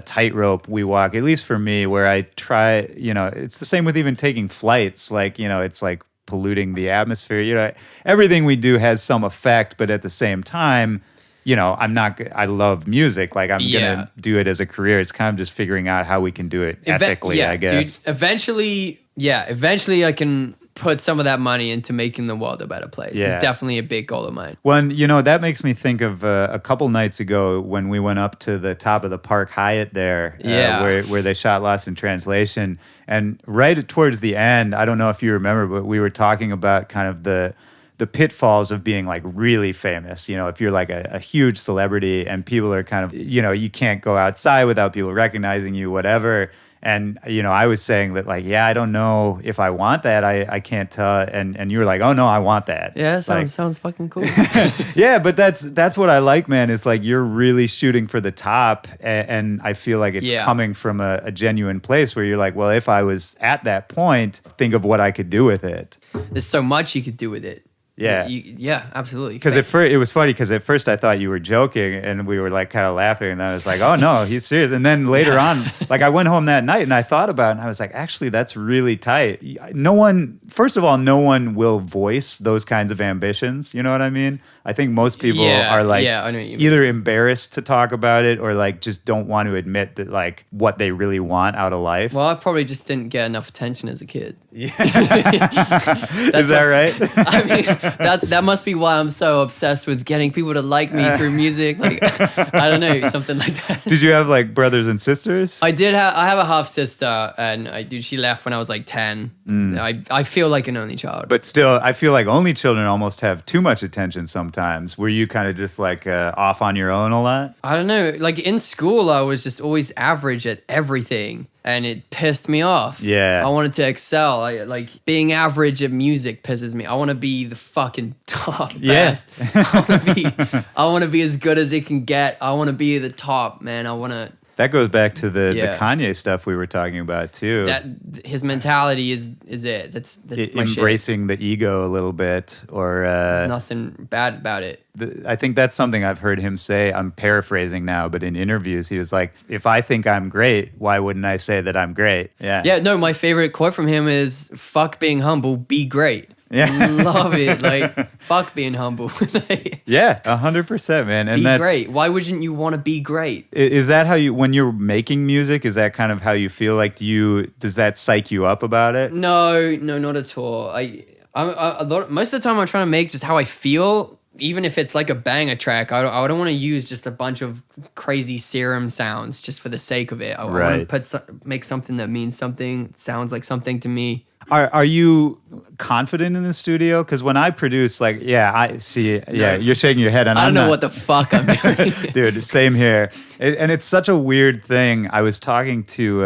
tightrope we walk, at least for me, where I try, you know, it's the same with even taking flights. Like, you know, it's like polluting the atmosphere. You know, everything we do has some effect, but at the same time, you know, I love music. Like I'm going to do it as a career. It's kind of just figuring out how we can do it ethically, I guess. Dude, eventually I can put some of that money into making the world a better place. Yeah. It's definitely a big goal of mine. Well, you know, that makes me think of a couple nights ago when we went up to the top of the Park Hyatt there, where they shot Lost in Translation. And right towards the end, I don't know if you remember, but we were talking about kind of the pitfalls of being like really famous. You know, if you're like a huge celebrity and people are kind of, you know, you can't go outside without people recognizing you, whatever. And, you know, I was saying that like, I don't know if I want that. I can't tell. And you were like, oh no, I want that. Yeah, sounds fucking cool. Yeah, but that's what I like, man, is like you're really shooting for the top. And I feel like it's coming from a genuine place where you're like, well, if I was at that point, think of what I could do with it. There's so much you could do with it. Yeah. Absolutely. Because it was funny because at first I thought you were joking and we were like kind of laughing and I was like, oh no, he's serious. And then later on, like I went home that night and I thought about it and I was like, actually, that's really tight. First of all, no one will voice those kinds of ambitions. You know what I mean? I think most people are like I know what you mean. either embarrassed to talk about it or like just don't want to admit that like what they really want out of life. Well, I probably just didn't get enough attention as a kid. Yeah. Is that right? I mean, that must be why I'm so obsessed with getting people to like me through music. Like, I don't know, something like that. Did you have like brothers and sisters? I did. I have a half sister, and she left when I was like 10. I feel like an only child. But still, I feel like only children almost have too much attention sometimes. Were you kind of just like off on your own a lot? I don't know. Like in school, I was just always average at everything. And it pissed me off. Yeah. I wanted to excel. Like being average at music pisses me. I want to be the fucking top best. I want to be as good as it can get. I want to be the top, man. That goes back to the Kanye stuff we were talking about too. That his mentality is it. That's my shit. Embracing the ego a little bit, or there's nothing bad about it. I think that's something I've heard him say. I'm paraphrasing now, but in interviews, he was like, "If I think I'm great, why wouldn't I say that I'm great?" Yeah. Yeah. No, my favorite quote from him is, "Fuck being humble, be great." Love it. Like, fuck being humble. Yeah, 100%, man. And be that's great. Why wouldn't you want to be great? Is that how you, when you're making music, is that kind of how you feel? Like, does that psych you up about it? No, not at all. Most of the time I'm trying to make just how I feel, even if it's like a banger track. I don't want to use just a bunch of crazy serum sounds just for the sake of it. I want to make something that means something, sounds like something to me. Are you confident in the studio? Because when I produce, like, I see. Yeah, you're shaking your head, and I don't know what the fuck I'm doing. Dude, same here. And it's such a weird thing. I was talking to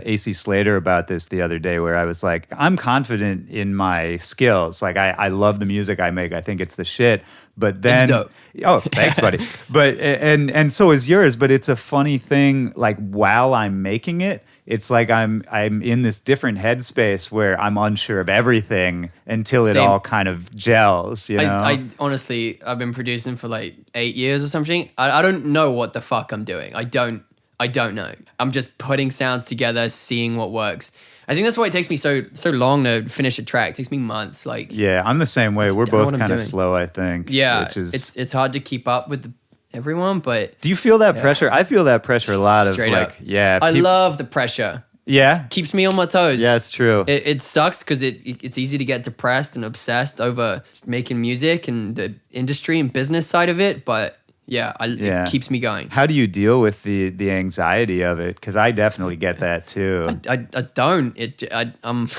AC Slater about this the other day, where I was like, I'm confident in my skills. Like, I love the music I make. I think it's the shit. But then, it's dope. Oh, thanks, buddy. But and so is yours. But it's a funny thing. Like, while I'm making it, it's like I'm in this different headspace where I'm unsure of everything until it all kind of gels, you know? I honestly, I've been producing for like 8 years or something. I don't know what the fuck I'm doing. I don't know. I'm just putting sounds together, seeing what works. I think that's why it takes me so long to finish a track. It takes me months. Like, yeah, I'm the same way. We're both kind of slow, I think. Yeah, which is, it's hard to keep up with everyone, but do you feel that pressure? I feel that pressure a lot. Straight of like, up. yeah, I love the pressure. Yeah, Keeps me on my toes. Yeah, it's true. It sucks because it's easy to get depressed and obsessed over making music and the industry and business side of it, but it keeps me going. How do you deal with the anxiety of it? Because I definitely get that too. I don't. I'm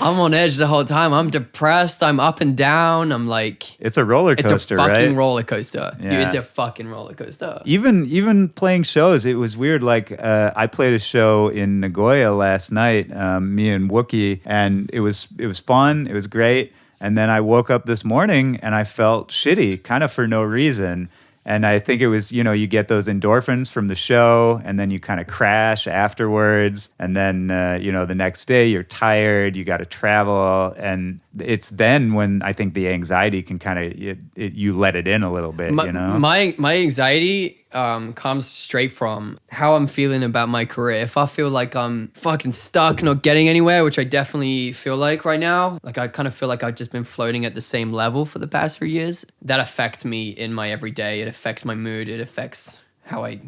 I'm on edge the whole time. I'm depressed. I'm up and down. I'm like, it's a roller coaster, it's a fucking right? roller coaster. Yeah. Dude, it's a fucking roller coaster. Even playing shows, it was weird. Like I played a show in Nagoya last night, me and Wookie, and it was fun. It was great. And then I woke up this morning and I felt shitty, kind of for no reason. And I think it was, you get those endorphins from the show, and then you kind of crash afterwards. And then, the next day you're tired, you got to travel. And it's then when I think the anxiety can kind of, you let it in a little bit, My anxiety comes straight from how I'm feeling about my career. If I feel like I'm fucking stuck, not getting anywhere, which I definitely feel like right now, like I kind of feel like I've just been floating at the same level for the past 3 years, that affects me in my everyday. It affects my mood. It affects how I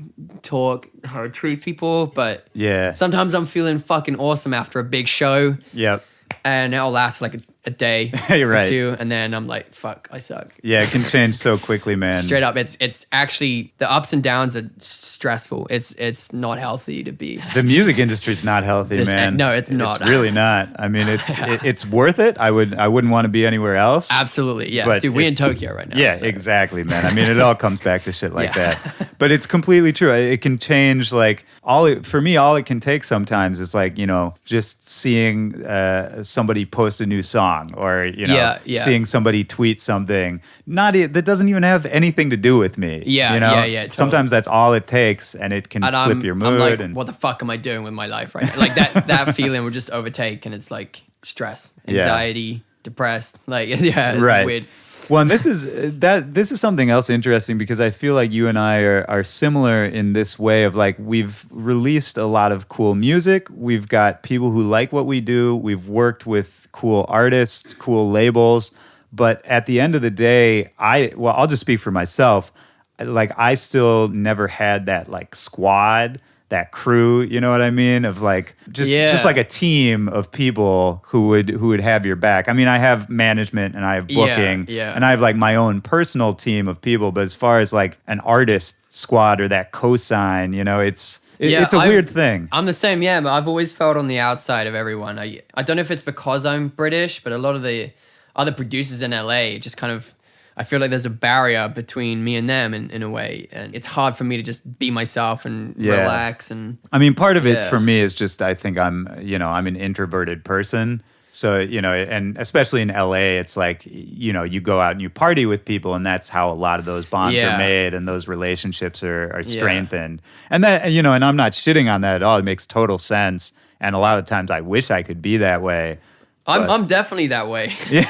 talk, how I treat people. But yeah, sometimes I'm feeling fucking awesome after a big show. Yep. And it'll last for like a day right. or two, and then I'm like, fuck, I suck. Yeah, it can change so quickly, man. Straight up, it's actually, the ups and downs are stressful. It's not healthy to be. The music industry's not healthy, man. No, it's not. It's really not. I mean, it's worth it. I wouldn't want to be anywhere else. Absolutely, yeah. But dude, we're in Tokyo right now. Yeah, so. Exactly, man. I mean, it all comes back to shit like that. But it's completely true. It can change, like, for me, all it can take sometimes is like, just seeing somebody post a new song, or seeing somebody tweet something that doesn't even have anything to do with me. Yeah, totally. Sometimes that's all it takes, and it can flip your mood. I'm like, what the fuck am I doing with my life right now? Like that feeling will just overtake, and it's like stress, anxiety, depressed. Like, it's weird. Well, and this is something else interesting, because I feel like you and I are similar in this way of, like, we've released a lot of cool music. We've got people who like what we do. We've worked with cool artists, cool labels. But at the end of the day, I'll just speak for myself. Like, I still never had that, like, squad, that crew, you know what I mean? Of like just like a team of people who would have your back. I mean, I have management and I have booking and I have like my own personal team of people, but as far as like an artist squad or that cosign, it's a weird thing. I'm the same, but I've always felt on the outside of everyone. I don't know if it's because I'm British, but a lot of the other producers in LA just kind of, I feel like there's a barrier between me and them in a way, and it's hard for me to just be myself and relax. And I mean, part of it for me is just, I think I'm an introverted person. So, and especially in LA, it's like, you go out and you party with people, and that's how a lot of those bonds are made and those relationships are strengthened. And that, and I'm not shitting on that at all. It makes total sense. And a lot of times I wish I could be that way. I'm definitely that way. Yeah.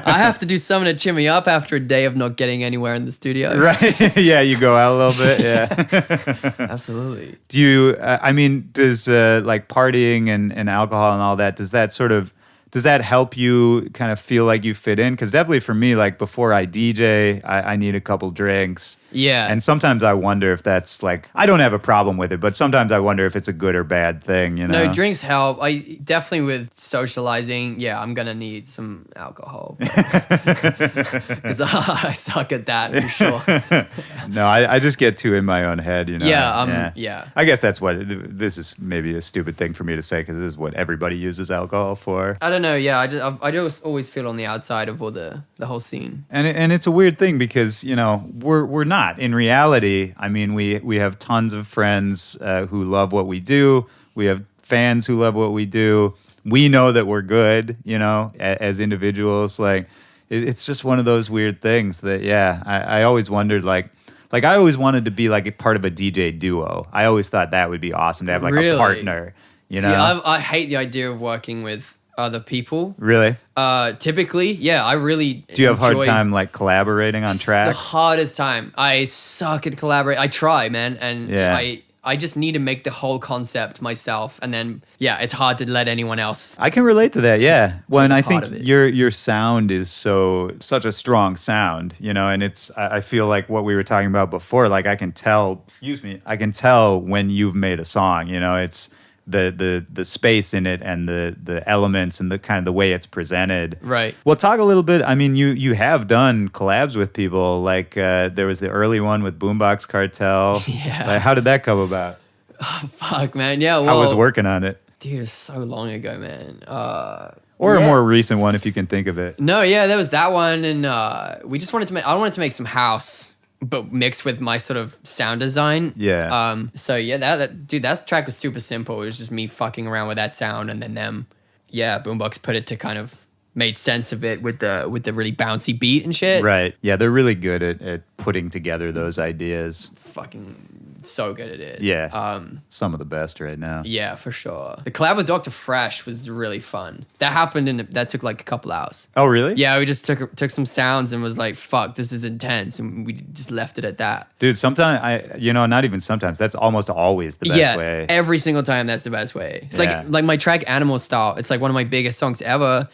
I have to do something to cheer me up after a day of not getting anywhere in the studio. Right. Yeah, you go out a little bit. Yeah. Absolutely. Do you, does like partying and alcohol and all that, does that sort of Does that help you kind of feel like you fit in? Because definitely for me, like before I DJ, I need a couple drinks. Yeah. And sometimes I wonder if that's like, I don't have a problem with it, but sometimes I wonder if it's a good or bad thing, you know? No, drinks help. I definitely with socializing, yeah, I'm gonna need some alcohol because I suck at that for sure. No, I just get too in my own head, you know? Yeah. I guess that's what, this is maybe a stupid thing for me to say because this is what everybody uses alcohol for. I don't know. Yeah, I just always feel on the outside of all the whole scene. And it's a weird thing because, you know, we're not. In reality, I mean, we have tons of friends who love what we do. We have fans who love what we do. We know that we're good, you know, as individuals. Like, it's just one of those weird things that, yeah, I always wondered, like I always wanted to be like a part of a DJ duo. I always thought that would be awesome to have like a partner, you know? See, I hate the idea of working with other people. Really? Typically, yeah, I really Do you have a hard time like collaborating on tracks? The hardest time. I suck at collaborate. I try, man, and I just need to make the whole concept myself, and then it's hard to let anyone else. I can relate to that. Yeah, when I think of it. your sound is such a strong sound, you know, and it's I feel like what we were talking about before. Like I can tell. I can tell when you've made a song. You know, it's the space in it and the elements and the kind of the way it's presented. Right. Well, talk a little bit. I mean, you have done collabs with people. Like there was the early one with Boombox Cartel. Yeah. Like, how did that come about? Oh, fuck, man. Yeah. Well, I was working on it. Dude, it's so long ago, man. Or a more recent one, if you can think of it. No, yeah, there was that one, and we just wanted to make. I wanted to make some house, but mixed with my sort of sound design. Yeah. So yeah, that track was super simple. It was just me fucking around with that sound, and then them. Yeah, Boombox put it to kind of made sense of it with the really bouncy beat and shit. Right. Yeah, they're really good at putting together those ideas. Fucking so good at it. Yeah. Some of the best right now. Yeah, for sure. The collab with Dr. Fresh was really fun. That happened that took like a couple hours. Oh, really? Yeah, we just took some sounds and was like, fuck, this is intense. And we just left it at that. Dude, sometimes not even sometimes, that's almost always the best way. Every single time that's the best way. It's like my track Animal Style. It's like one of my biggest songs ever.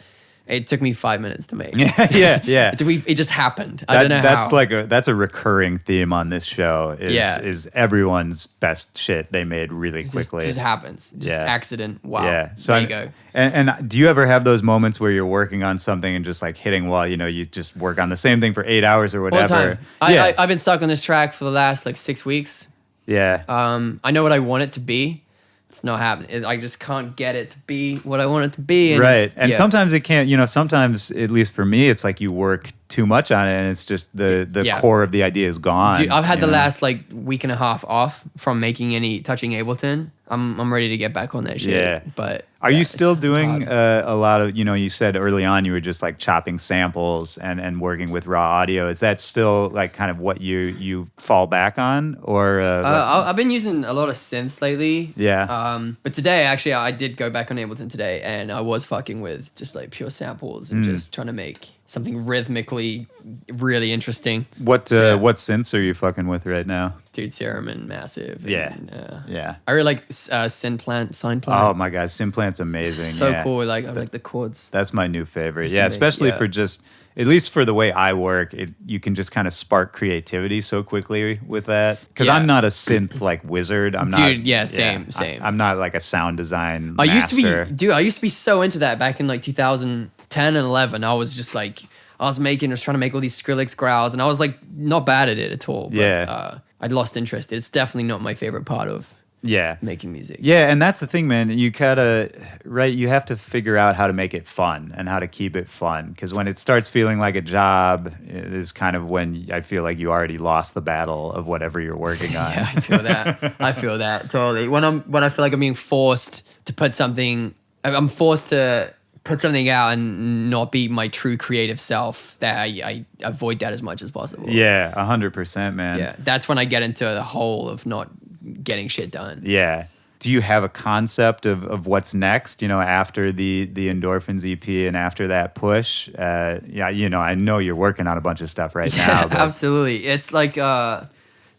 It took me 5 minutes to make. yeah. It just happened. I don't know how. That's a recurring theme on this show. Is everyone's best shit they made really quickly. It just happens. Just accident. Wow. Yeah. So there you go. And do you ever have those moments where you're working on something and just like hitting while you just work on the same thing for 8 hours or whatever? All the time. I've been stuck on this track for the last like 6 weeks. Yeah. I know what I want it to be. It's not happening. I just can't get it to be what I want it to be. And right. And sometimes it can't, sometimes, at least for me, it's like you work too much on it and it's just the core of the idea is gone. Dude, I've had the last like week and a half off from touching Ableton. I'm ready to get back on that shit. Yeah. But are you still doing a lot of, you said early on you were just like chopping samples and working with raw audio. Is that still like kind of what you fall back on? Or I've been using a lot of synths lately. Yeah. But today, actually, I did go back on Ableton today and I was fucking with just like pure samples and just trying to make something rhythmically really interesting. What synths are you fucking with right now? Dude, Serum and Massive. And, yeah. I really like Synplant. Oh my God, Synplant's amazing. So cool. I like the chords. That's my new favorite. Yeah, especially for just, at least for the way I work, you can just kind of spark creativity so quickly with that. Because I'm not a synth like wizard. Same. I'm not like a sound design master. I used to be so into that back in like 2010 and 11. I was just like, I was trying to make all these Skrillex growls, and I was like not bad at it at all. But, I'd lost interest. It's definitely not my favorite part of making music. Yeah, and that's the thing, man. You you have to figure out how to make it fun and how to keep it fun. Because when it starts feeling like a job, it is kind of when I feel like you already lost the battle of whatever you're working on. Yeah, I feel that. I feel that totally. When I feel like I'm being forced to put something, I'm forced to put something out and not be my true creative self, that I avoid that as much as possible. Yeah, 100%, man. Yeah, that's when I get into the hole of not getting shit done. Yeah. Do you have a concept of what's next, after the Endorphins EP and after that push? I know you're working on a bunch of stuff right now. But absolutely. It's like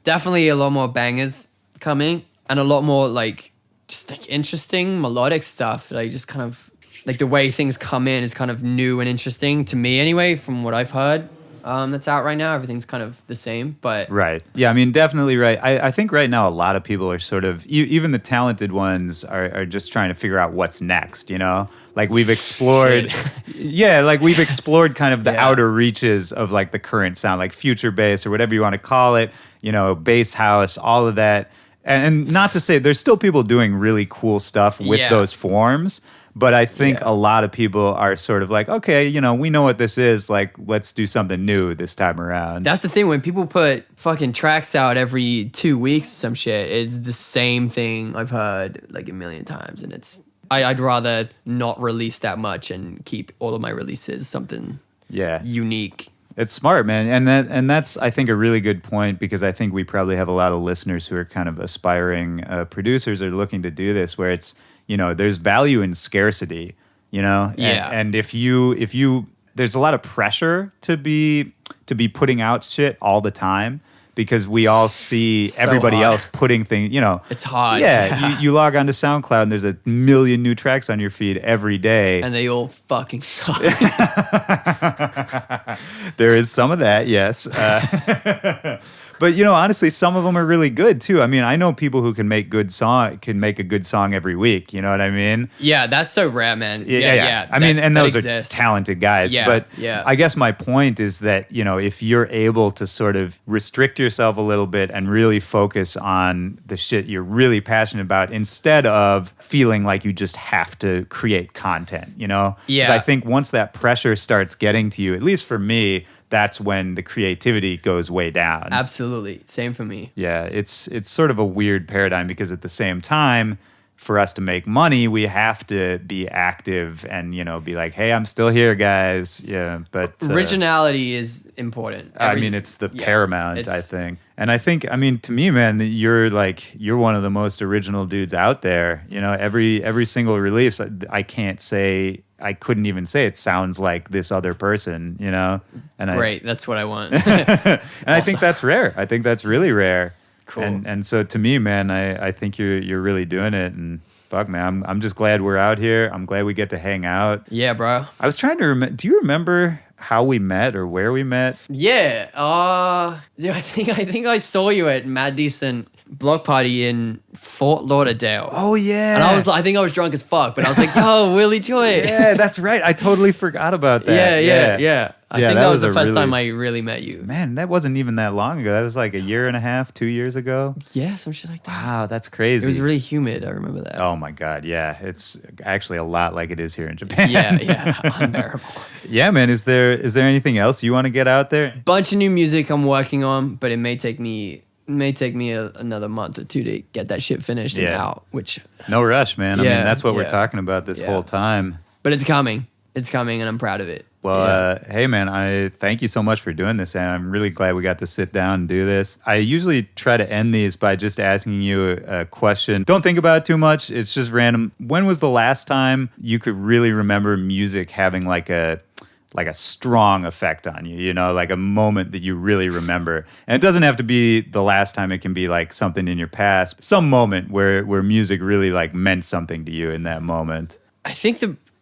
definitely a lot more bangers coming and a lot more like just like interesting melodic stuff that I just kind of like the way things come in is kind of new and interesting to me anyway, from what I've heard. That's out right now. Everything's kind of the same, but right. Yeah, I mean, definitely right. I think right now a lot of people are sort of, even the talented ones are just trying to figure out what's next, you know? Like we've explored, like we've explored kind of the outer reaches of like the current sound, like future bass or whatever you want to call it, you know, bass house, all of that. And not to say there's still people doing really cool stuff with those forms. But I think a lot of people are sort of like, okay, you know, we know what this is. Like, let's do something new this time around. That's the thing. When people put fucking tracks out every 2 weeks, some shit, it's the same thing I've heard like a million times. And I'd rather not release that much and keep all of my releases something unique. It's smart, man. And that's, I think, a really good point, because I think we probably have a lot of listeners who are kind of aspiring producers or looking to do this, where it's, you know, there's value in scarcity, you know? And if you there's a lot of pressure to be putting out shit all the time, because we all see everybody else putting things, you know. It's hard. Yeah, you log onto SoundCloud and there's a million new tracks on your feed every day. And they all fucking suck. There is some of that, yes. But, you know, honestly, some of them are really good, too. I mean, I know people who can make a good song every week. You know what I mean? Yeah, that's so rare, man. Yeah. I mean, and those are talented guys. Yeah, but I guess my point is that, you know, if you're able to sort of restrict yourself a little bit and really focus on the shit you're really passionate about, instead of feeling like you just have to create content, you know? Yeah. 'Cause I think once that pressure starts getting to you, at least for me, that's when the creativity goes way down. Absolutely. Same for me. Yeah, it's sort of a weird paradigm, because at the same time, for us to make money, we have to be active and, you know, be like, hey, I'm still here, guys. Yeah, but originality is important. I mean, it's the paramount, I think. And I think, I mean, to me, man, you're one of the most original dudes out there. You know, every single release, I couldn't even say it sounds like this other person, you know? And Great, that's what I want. And I think that's rare. I think that's really rare. Cool. And so to me, man, I think you're really doing it. And fuck, man, I'm just glad we're out here. I'm glad we get to hang out. Yeah, bro. I was trying to remember. Do you remember how we met or where we met? Yeah. Dude, I think I saw you at Mad Decent block party in Fort Lauderdale. Oh yeah. And I think I was drunk as fuck, but I was like, "Yo, Willie Joy." Yeah, that's right. I totally forgot about that. Yeah. I think that was the first time I really met you. Man, that wasn't even that long ago. That was like a year and a half, 2 years ago. Yeah, some shit like that. Wow, that's crazy. It was really humid. I remember that. Oh my God, yeah. It's actually a lot like it is here in Japan. Yeah, unbearable. Yeah, man. Is there anything else you want to get out there? Bunch of new music I'm working on, but it may take me another month or two to get that shit finished and out. Which no rush, man. I mean, that's what we're talking about this whole time. But it's coming. It's coming, and I'm proud of it. Well, hey, man, I thank you so much for doing this, and I'm really glad we got to sit down and do this. I usually try to end these by just asking you a question. Don't think about it too much. It's just random. When was the last time you could really remember music having like a strong effect on you, you know, like a moment that you really remember? And it doesn't have to be the last time. It can be like something in your past, some moment where music really like meant something to you in that moment. I think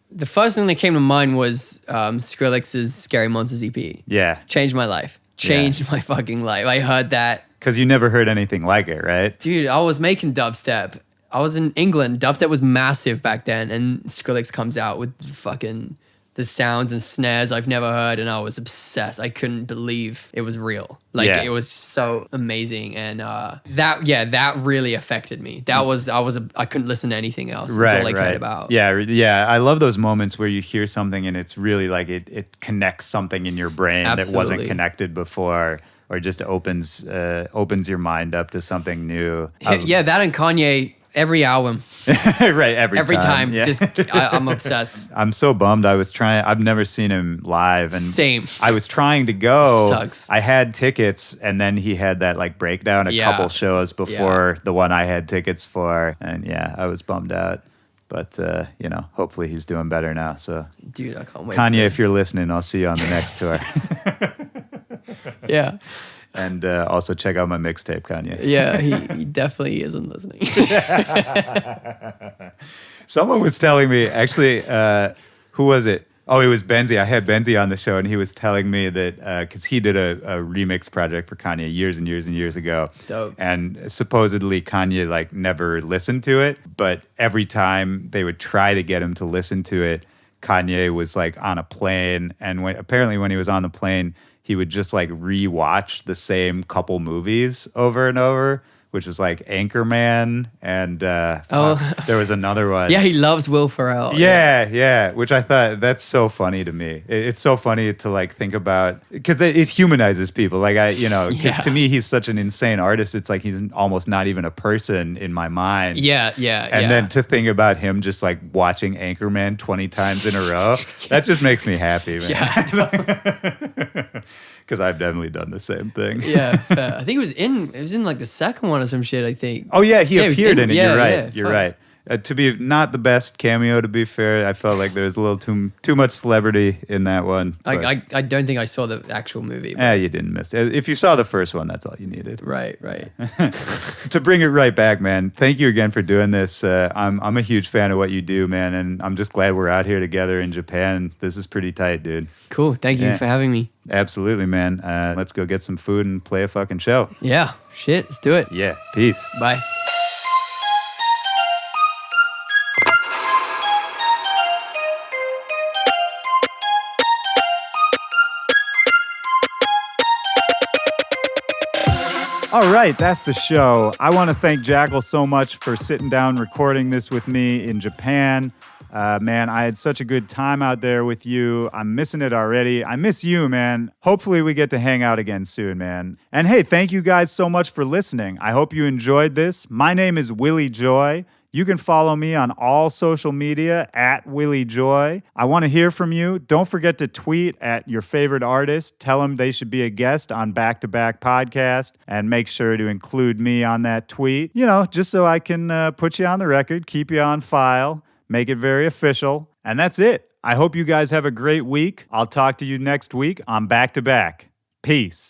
the first thing that came to mind was Skrillex's Scary Monsters EP. Yeah. Changed my life. Changed my fucking life. I heard that. Because you never heard anything like it, right? Dude, I was making dubstep. I was in England. Dubstep was massive back then. And Skrillex comes out with fucking the sounds and snares I've never heard, and I was obsessed. I couldn't believe it was real. It was so amazing, and that really affected me. I couldn't listen to anything else. That's all I cared about. Yeah. I love those moments where you hear something and it's really like it connects something in your brain that wasn't connected before, or just opens your mind up to something new. Yeah, that and Kanye. Every album. Right, every time. Yeah. I'm obsessed. I'm so bummed. I've never seen him live. And same. I was trying to go. Sucks. I had tickets, and then he had that like breakdown a couple shows before the one I had tickets for. And I was bummed out. But, hopefully he's doing better now. So, dude, I can't wait. Kanye, if you're listening, I'll see you on the next tour. Yeah. And also check out my mixtape, Kanye. Yeah, he definitely isn't listening. Someone was telling me, actually, who was it? Oh, it was Benzi. I had Benzi on the show, and he was telling me that because he did a remix project for Kanye years and years and years ago. Dope. And supposedly Kanye like never listened to it, but every time they would try to get him to listen to it, Kanye was like on a plane, and apparently when he was on the plane, he would just like rewatch the same couple movies over and over, which was like Anchorman and there was another one. Yeah, he loves Will Ferrell. Yeah, which I thought that's so funny to me. It's so funny to like think about because it humanizes people. Like because to me he's such an insane artist. It's like he's almost not even a person in my mind. Yeah. And then to think about him just like watching Anchorman 20 times in a row, that just makes me happy, man. Yeah. Because I've definitely done the same thing. Yeah, fair. I think it was in like the second one or some shit, I think. Oh yeah, he appeared in it. Yeah, You're right. yeah, You're right. To be not the best cameo, to be fair, I felt like there was a little too much celebrity in that one. I don't think I saw the actual movie. You didn't miss it. If you saw the first one, that's all you needed. Right. To bring it right back, man, thank you again for doing this. I'm a huge fan of what you do, man, and I'm just glad we're out here together in Japan. This is pretty tight, dude. Cool. Thank you for having me. Absolutely, man. Let's go get some food and play a fucking show. Yeah. Shit. Let's do it. Yeah. Peace. Bye. All right, that's the show. I want to thank Jackal so much for sitting down recording this with me in Japan. Man, I had such a good time out there with you. I'm missing it already. I miss you, man. Hopefully we get to hang out again soon, man. And hey, thank you guys so much for listening. I hope you enjoyed this. My name is Willie Joy. You can follow me on all social media at Willie Joy. I want to hear from you. Don't forget to tweet at your favorite artist. Tell them they should be a guest on Back to Back Podcast and make sure to include me on that tweet. Just so I can put you on the record, keep you on file, make it very official. And that's it. I hope you guys have a great week. I'll talk to you next week on Back to Back. Peace.